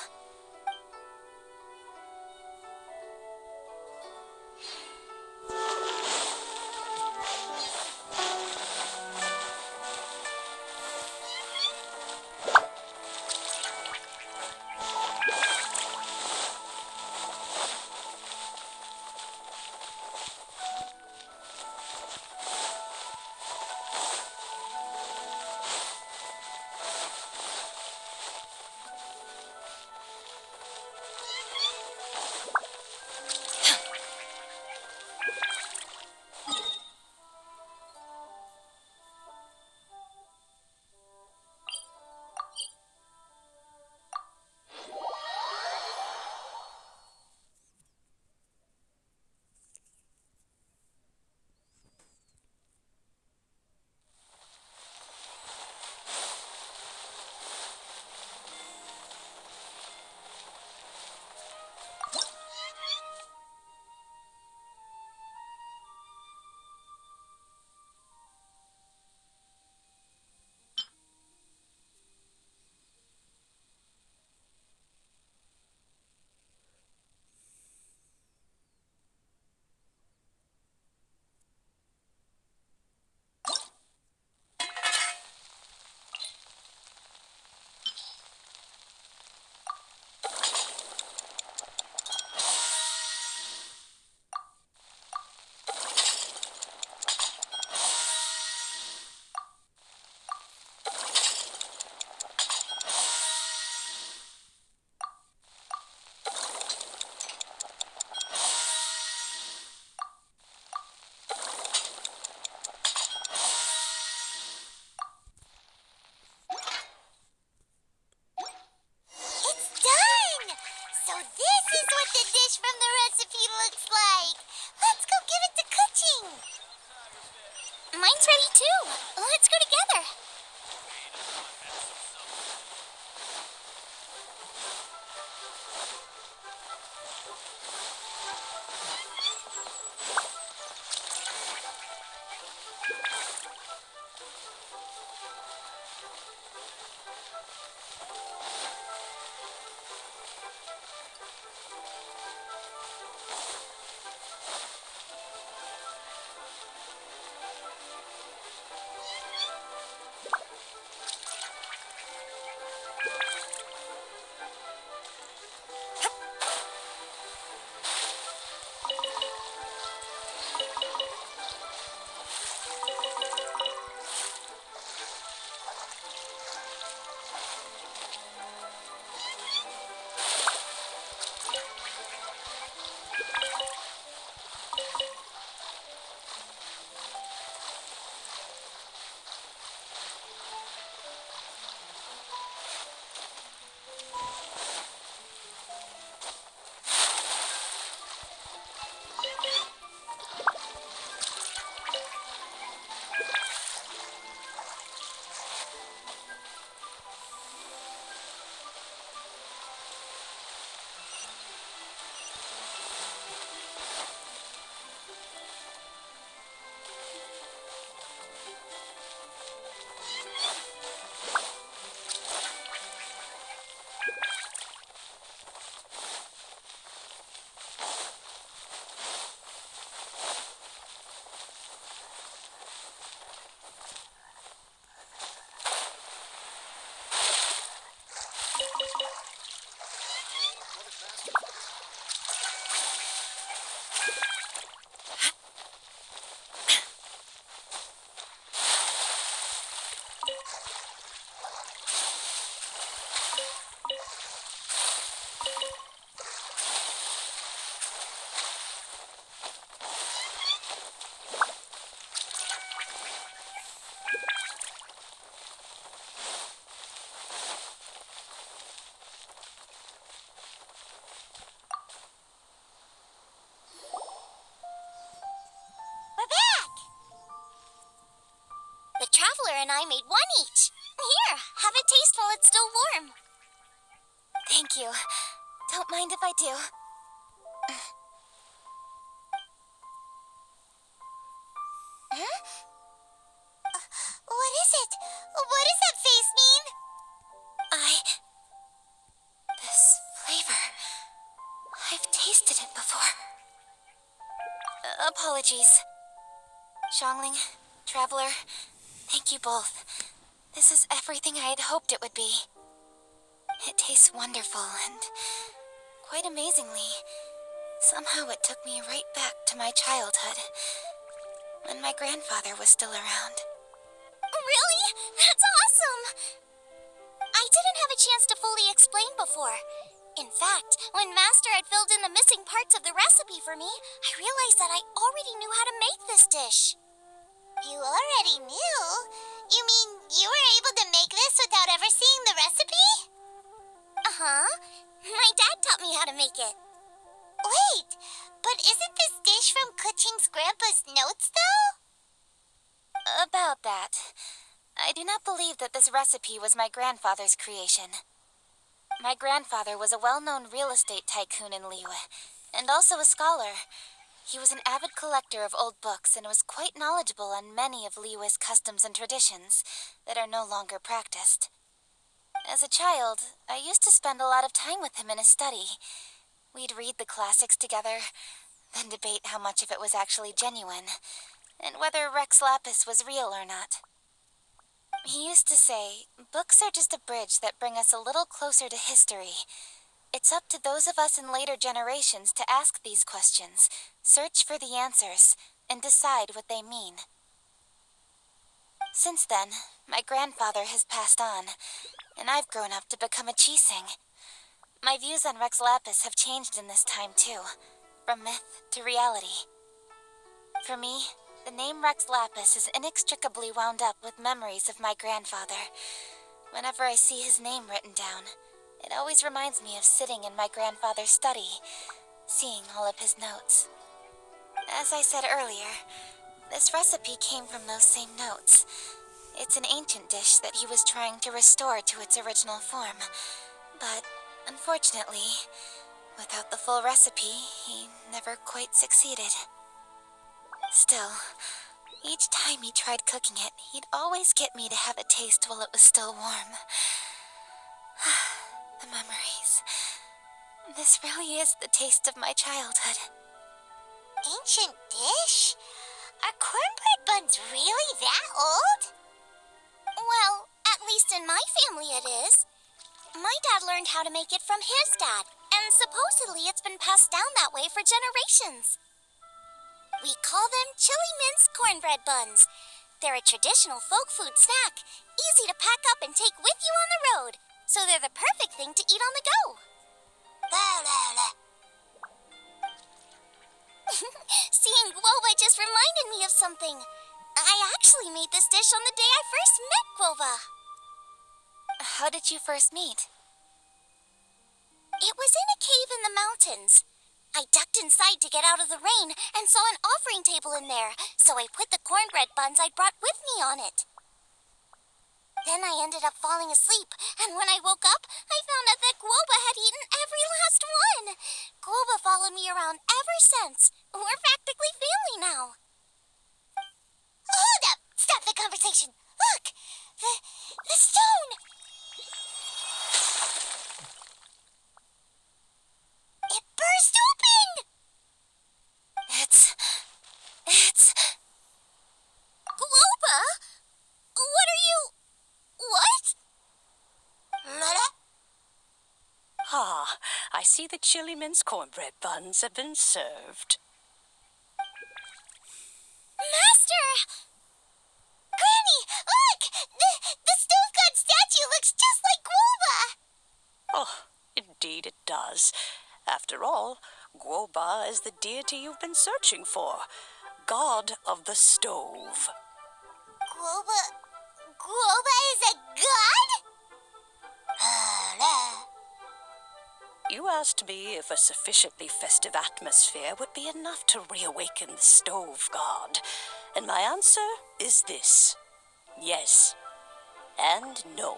Mine's ready too. Let's go together. We're back! The Traveler and I made one each. Here, have a taste while it's still warm. Thank you. Don't mind if I do. What is it? What does that face mean? This flavor. I've tasted it before. Apologies. Xiangling, Traveler, thank you both. This is everything I had hoped it would be. It tastes wonderful and, quite amazingly, somehow it took me right back to my childhood, when my grandfather was still around. Really? That's awesome! I didn't have a chance to fully explain before. In fact, when Master had filled in the missing parts of the recipe for me, I realized that I already knew how to make this dish. You already knew? You mean you were able to make this without ever seeing the recipe? Uh-huh. My dad taught me how to make it. Wait, but isn't this dish from Kuching's grandpa's notes, though? About that, I do not believe that this recipe was my grandfather's creation. My grandfather was a well-known real estate tycoon in Liyue, and also a scholar. He was an avid collector of old books and was quite knowledgeable on many of Liyue's customs and traditions that are no longer practiced. As a child, I used to spend a lot of time with him in his study. We'd read the classics together, then debate how much of it was actually genuine, and whether Rex Lapis was real or not. He used to say, books are just a bridge that bring us a little closer to history. It's up to those of us in later generations to ask these questions, search for the answers, and decide what they mean. Since then, my grandfather has passed on, and I've grown up to become a Chising. My views on Rex Lapis have changed in this time too, from myth to reality. For me, the name Rex Lapis is inextricably wound up with memories of my grandfather. Whenever I see his name written down, it always reminds me of sitting in my grandfather's study, seeing all of his notes. As I said earlier, this recipe came from those same notes. It's an ancient dish that he was trying to restore to its original form. But, unfortunately, without the full recipe, he never quite succeeded. Still, each time he tried cooking it, he'd always get me to have a taste while it was still warm. The memories. This really is the taste of my childhood. Ancient dish? Are cornbread buns really that old? Well, at least in my family it is. My dad learned how to make it from his dad, and supposedly it's been passed down that way for generations. We call them chili mince cornbread buns. They're a traditional folk food snack, easy to pack up and take with you on the road, so they're the perfect thing to eat on the go. Seeing Guoba just reminded me of something. I actually made this dish on the day I first met Guoba. How did you first meet? It was in a cave in the mountains. I ducked inside to get out of the rain and saw an offering table in there, so I put the cornbread buns I'd brought with me on it. Then I ended up falling asleep, and when I woke up, I found out that Guoba had eaten every last one. Guoba followed me around ever since. We're practically family now. Hold up! Stop the conversation! Look! The stone! It burst open! It's... Guoba? What are you... What? Mother? Ah, I see the chili mince cornbread buns have been served. Master! Granny, look! The stove god statue looks just like Guoba! Oh, indeed it does. After all, Guoba is the deity you've been searching for, god of the stove. Guoba is a god? You asked me if a sufficiently festive atmosphere would be enough to reawaken the stove god, and my answer is this: yes and no.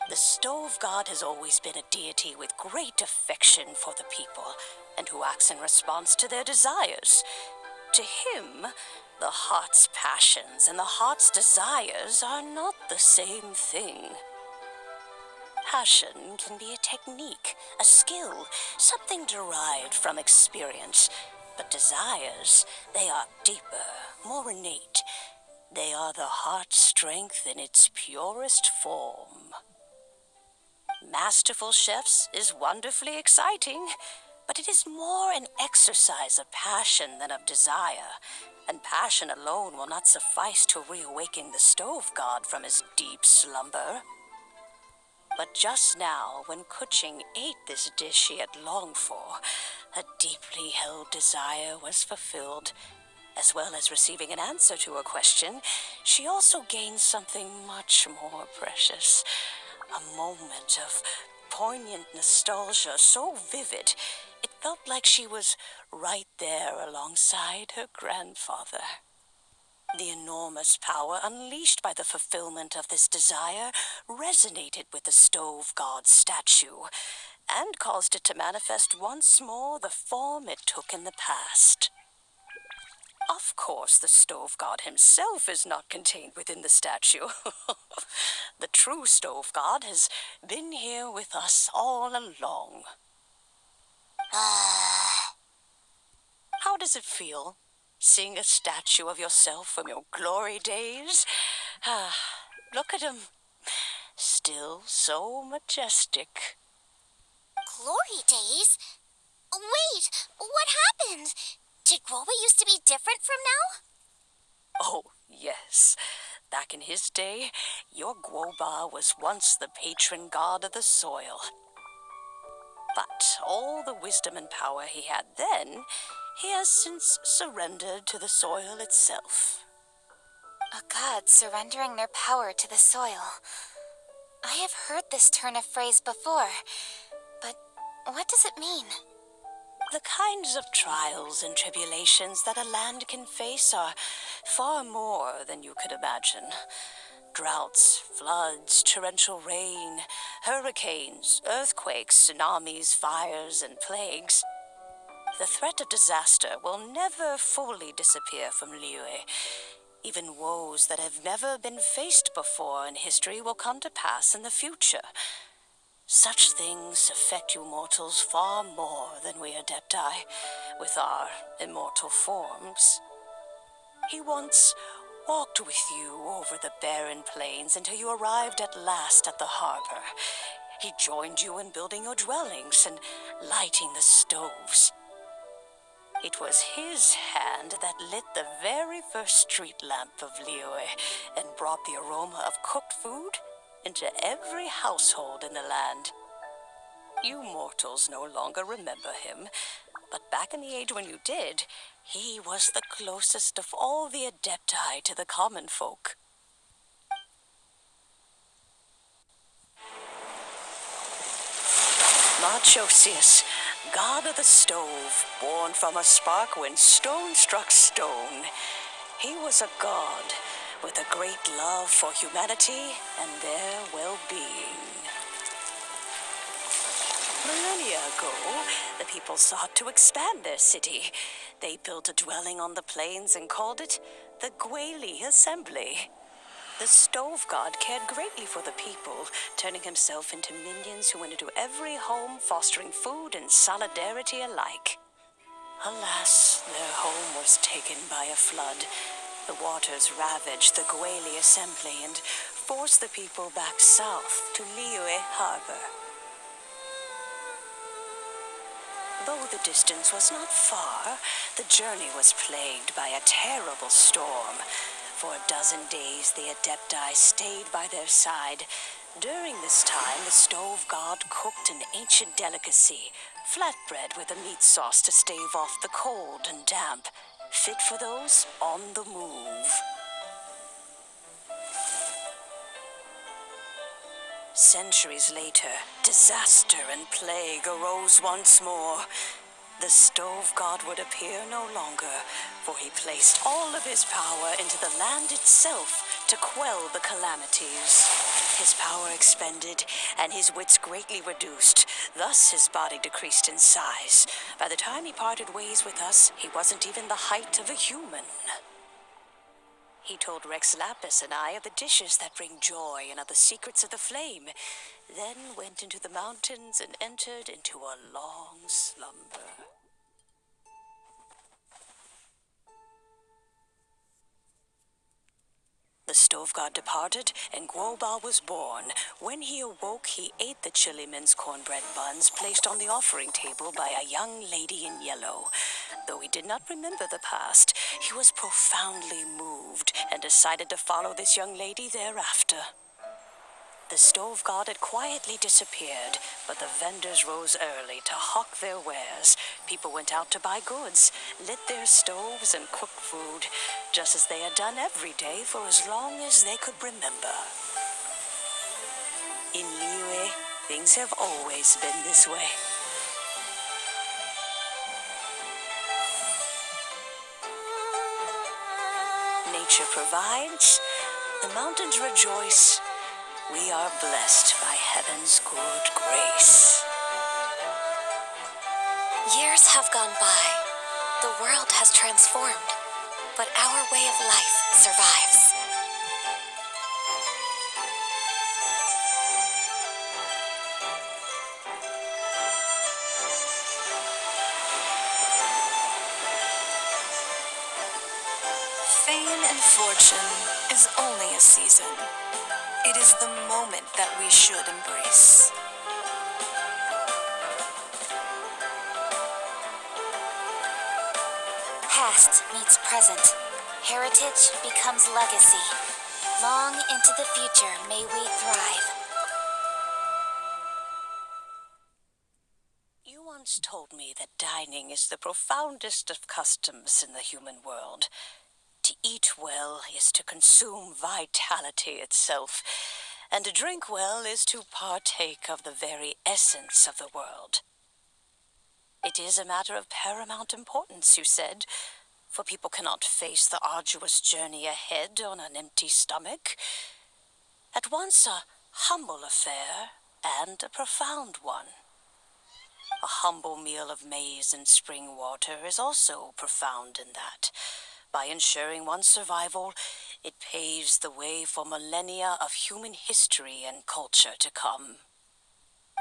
The stove god has always been a deity with great affection for the people, and who acts in response to their desires. To him, the heart's passions and the heart's desires are not the same thing. Passion can be a technique, a skill, something derived from experience. But desires, they are deeper, more innate. They are the heart's strength in its purest form. Masterful chefs is wonderfully exciting, but it is more an exercise of passion than of desire, and passion alone will not suffice to reawaken the stove god from his deep slumber. But just now, when Kuching ate this dish he had longed for, a deeply held desire was fulfilled. As well as receiving an answer to a question, she also gained something much more precious. A moment of poignant nostalgia so vivid, it felt like she was right there alongside her grandfather. The enormous power unleashed by the fulfillment of this desire resonated with the stove god's statue, and caused it to manifest once more the form it took in the past. Of course, the stove god himself is not contained within the statue. The true stove god has been here with us all along. How does it feel, seeing a statue of yourself from your glory days? Look at him. Still so majestic. Glory days? Wait, what happened? Did Guoba used to be different from now? Oh, yes. Back in his day, your Guoba was once the patron god of the soil. But all the wisdom and power he had then, he has since surrendered to the soil itself. A god surrendering their power to the soil. I have heard this turn of phrase before, but what does it mean? The kinds of trials and tribulations that a land can face are far more than you could imagine. Droughts, floods, torrential rain, hurricanes, earthquakes, tsunamis, fires, and plagues. The threat of disaster will never fully disappear from Liyue. Even woes that have never been faced before in history will come to pass in the future. Such things affect you mortals far more than we Adepti, with our immortal forms. He once walked with you over the barren plains until you arrived at last at the harbor. He joined you in building your dwellings and lighting the stoves. It was his hand that lit the very first street lamp of Liyue and brought the aroma of cooked food into every household in the land. You mortals no longer remember him, but back in the age when you did, he was the closest of all the Adepti to the common folk. Marchosius, god of the stove, born from a spark when stone struck stone. He was a god with a great love for humanity and their well-being. Millennia ago, the people sought to expand their city. They built a dwelling on the plains and called it the Guili Assembly. The stove god cared greatly for the people, turning himself into minions who went into every home, fostering food and solidarity alike. Alas, their home was taken by a flood. The waters ravaged the Guili Assembly and forced the people back south to Liyue Harbor. Although the distance was not far, the journey was plagued by a terrible storm. For a dozen days, the Adepti stayed by their side. During this time, the stove god cooked an ancient delicacy, flatbread with a meat sauce to stave off the cold and damp, fit for those on the move. Centuries later, disaster and plague arose once more. The stove god would appear no longer, for he placed all of his power into the land itself to quell the calamities. His power expended, and his wits greatly reduced. Thus his body decreased in size. By the time he parted ways with us, he wasn't even the height of a human. He told Rex Lapis and I of the dishes that bring joy and of the secrets of the flame, then went into the mountains and entered into a long slumber. The stove god departed, and Guoba was born. When he awoke, he ate the chili men's cornbread buns placed on the offering table by a young lady in yellow. Though he did not remember the past, he was profoundly moved and decided to follow this young lady thereafter. The stove god had quietly disappeared, but the vendors rose early to hawk their wares. People went out to buy goods, lit their stoves, and cooked food, just as they had done every day for as long as they could remember. In Liyue, things have always been this way. Nature provides, the mountains rejoice. We are blessed by heaven's good grace. Years have gone by. The world has transformed, but our way of life survives. Fame and fortune is only a season. It is the moment that we should embrace. Past meets present. Heritage becomes legacy. Long into the future may we thrive. You once told me that dining is the profoundest of customs in the human world. To eat well is to consume vitality itself, and to drink well is to partake of the very essence of the world. It is a matter of paramount importance, you said, for people cannot face the arduous journey ahead on an empty stomach. At once a humble affair and a profound one. A humble meal of maize and spring water is also profound in that. By ensuring one's survival, it paves the way for millennia of human history and culture to come.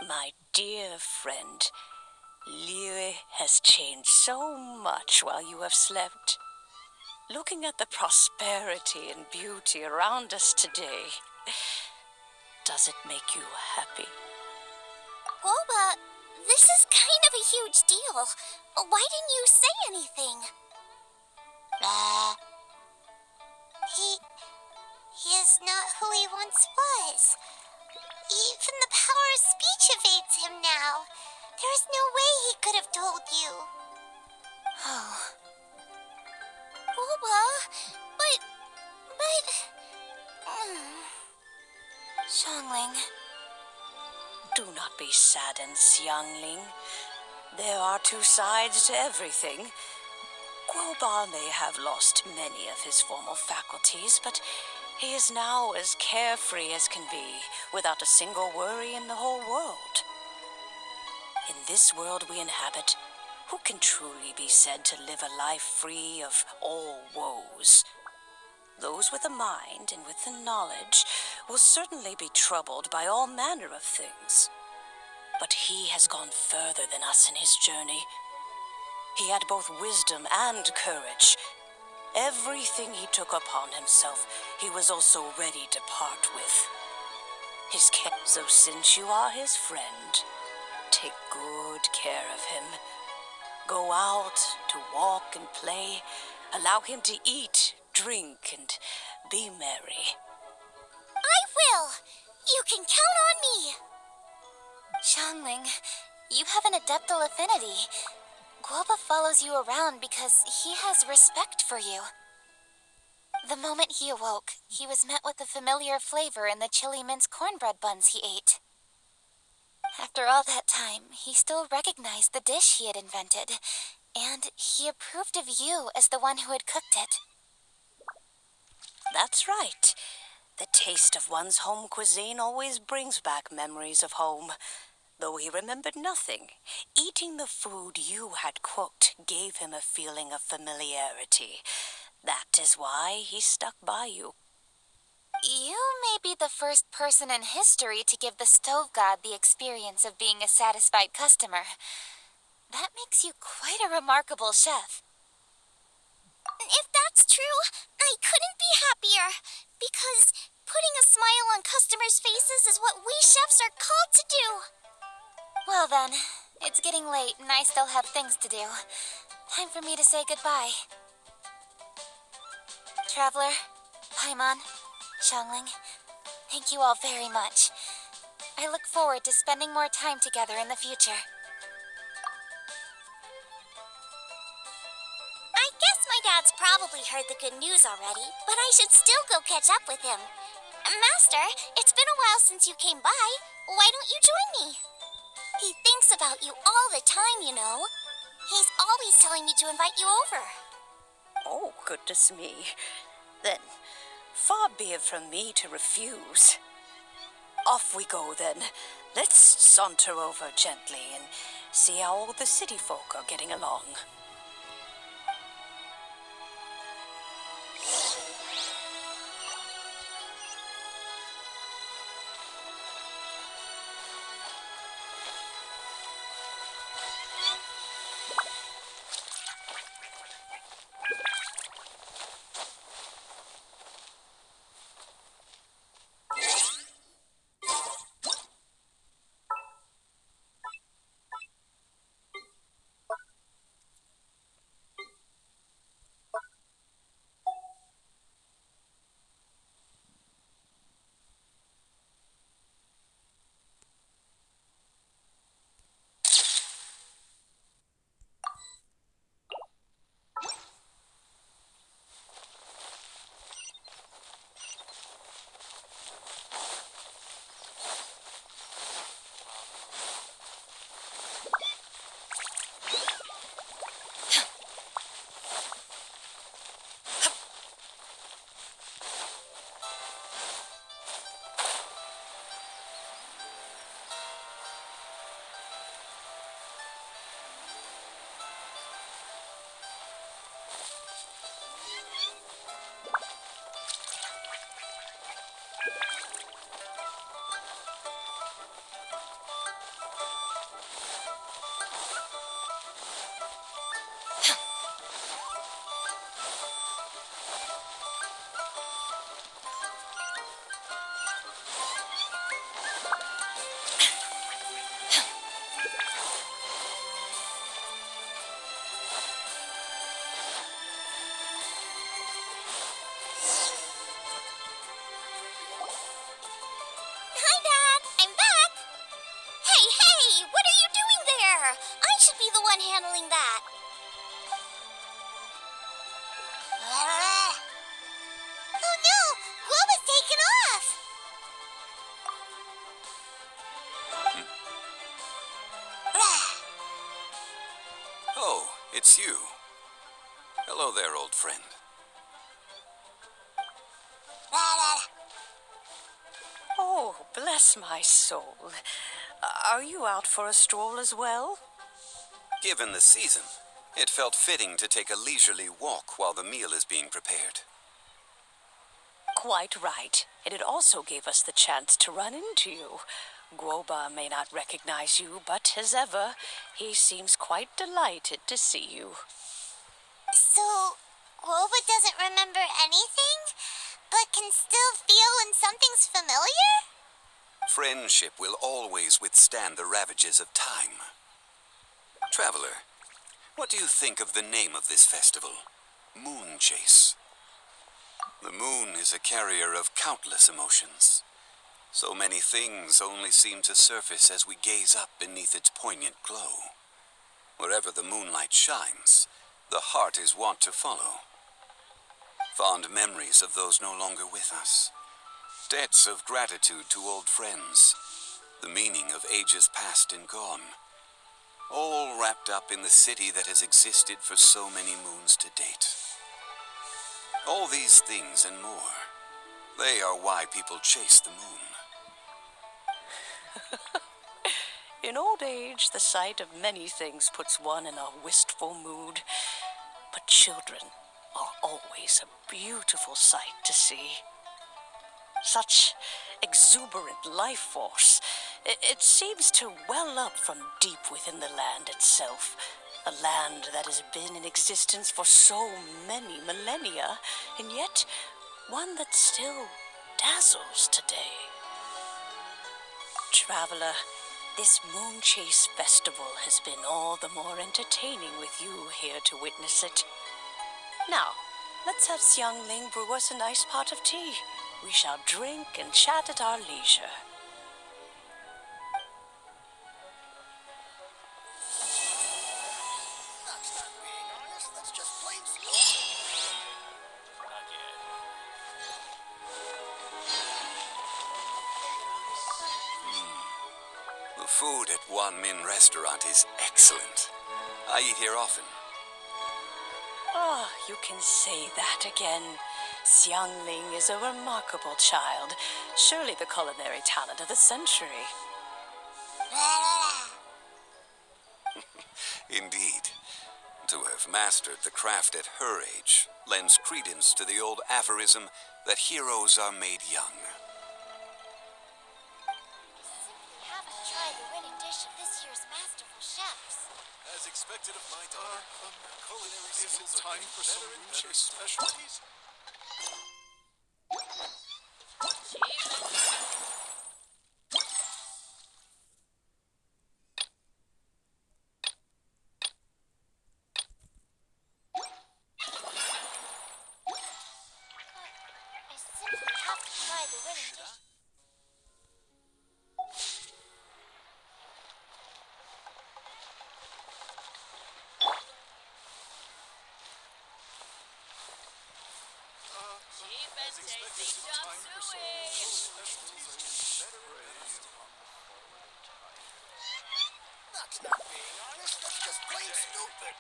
My dear friend, Liyue has changed so much while you have slept. Looking at the prosperity and beauty around us today, does it make you happy? Boba, this is kind of a huge deal. Why didn't you say anything? He is not who he once was. Even the power of speech evades him now. There is no way he could have told you. Oh. Boba, but... Xiangling. Do not be saddened, youngling. There are two sides to everything. Guoba may have lost many of his formal faculties, but he is now as carefree as can be, without a single worry in the whole world. In this world we inhabit, who can truly be said to live a life free of all woes? Those with a mind and with the knowledge will certainly be troubled by all manner of things. But he has gone further than us in his journey. He had both wisdom and courage. Everything he took upon himself, he was also ready to part with. His care. So since you are his friend, take good care of him. Go out to walk and play. Allow him to eat, drink, and be merry. I will! You can count on me! Xiangling, you have an adeptal affinity. Guoba follows you around because he has respect for you. The moment he awoke, he was met with the familiar flavor in the chili mince cornbread buns he ate. After all that time, he still recognized the dish he had invented, and he approved of you as the one who had cooked it. That's right. The taste of one's home cuisine always brings back memories of home. Though he remembered nothing, eating the food you had cooked gave him a feeling of familiarity. That is why he stuck by you. You may be the first person in history to give the stove god the experience of being a satisfied customer. That makes you quite a remarkable chef. If that's true, I couldn't be happier. Because putting a smile on customers' faces is what we chefs are called to do. Well then, it's getting late and I still have things to do. Time for me to say goodbye. Traveler, Paimon, Xiangling, thank you all very much. I look forward to spending more time together in the future. I guess my dad's probably heard the good news already, but I should still go catch up with him. Master, it's been a while since you came by. Why don't you join me? He thinks about you all the time, you know. He's always telling me to invite you over. Oh, goodness me. Then, far be it from me to refuse. Off we go, then. Let's saunter over gently and see how all the city folk are getting along. Hi, Dad. I'm back. Hey, what are you doing there? I should be the one handling that. Oh no! Guoba's taken off! Oh, it's you. Hello there, old friend. Oh, bless my soul. Are you out for a stroll as well? Given the season, it felt fitting to take a leisurely walk while the meal is being prepared. Quite right. And it also gave us the chance to run into you. Guoba may not recognize you, but as ever, he seems quite delighted to see you. So, Guoba doesn't remember anything, but can still feel when something's familiar? Friendship will always withstand the ravages of time. Traveler, What do you think of the name of this festival? Moon Chase. The moon is a carrier of countless emotions. So many things only seem to surface as we gaze up beneath its poignant glow. Wherever the moonlight shines, the heart is wont to follow. Fond memories of those no longer with us. Debts of gratitude to old friends. The meaning of ages past and gone. All wrapped up in the city that has existed for so many moons to date. All these things and more, they are why people chase the moon. In old age, the sight of many things puts one in a wistful mood. But children are always a beautiful sight to see. Such exuberant life force. It seems to well up from deep within the land itself. A land that has been in existence for so many millennia, and yet one that still dazzles today. Traveler, this Moon Chase Festival has been all the more entertaining with you here to witness it. Now, let's have Xiangling brew us a nice pot of tea. We shall drink and chat at our leisure. The food at Wan Min restaurant is excellent. I eat here often. Ah, you can say that again. Xiangling is a remarkable child. Surely the culinary talent of the century. Indeed. To have mastered the craft at her age lends credence to the old aphorism that heroes are made young. Simply have to try the winning dish of this year's Masterful chefs. As expected of my daughter, culinary skills are time for some Moon Chase specialties. I simply have to try the winning dish. That's not being honest, that's just plain stupid.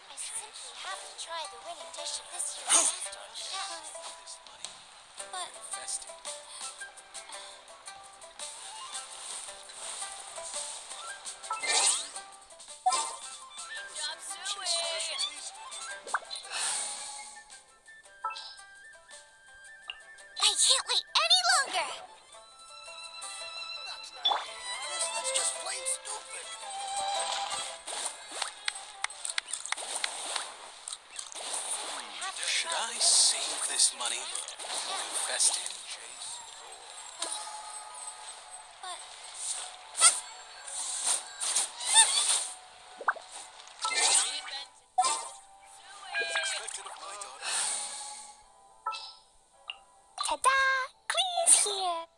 I simply have to try the winning dish of this year's Masterful chefs. But I can't wait any longer. That's not being honest, that's just plain stupid. Should I save this money? Invest it. But Expected of my daughter. ta-da! Clee's here.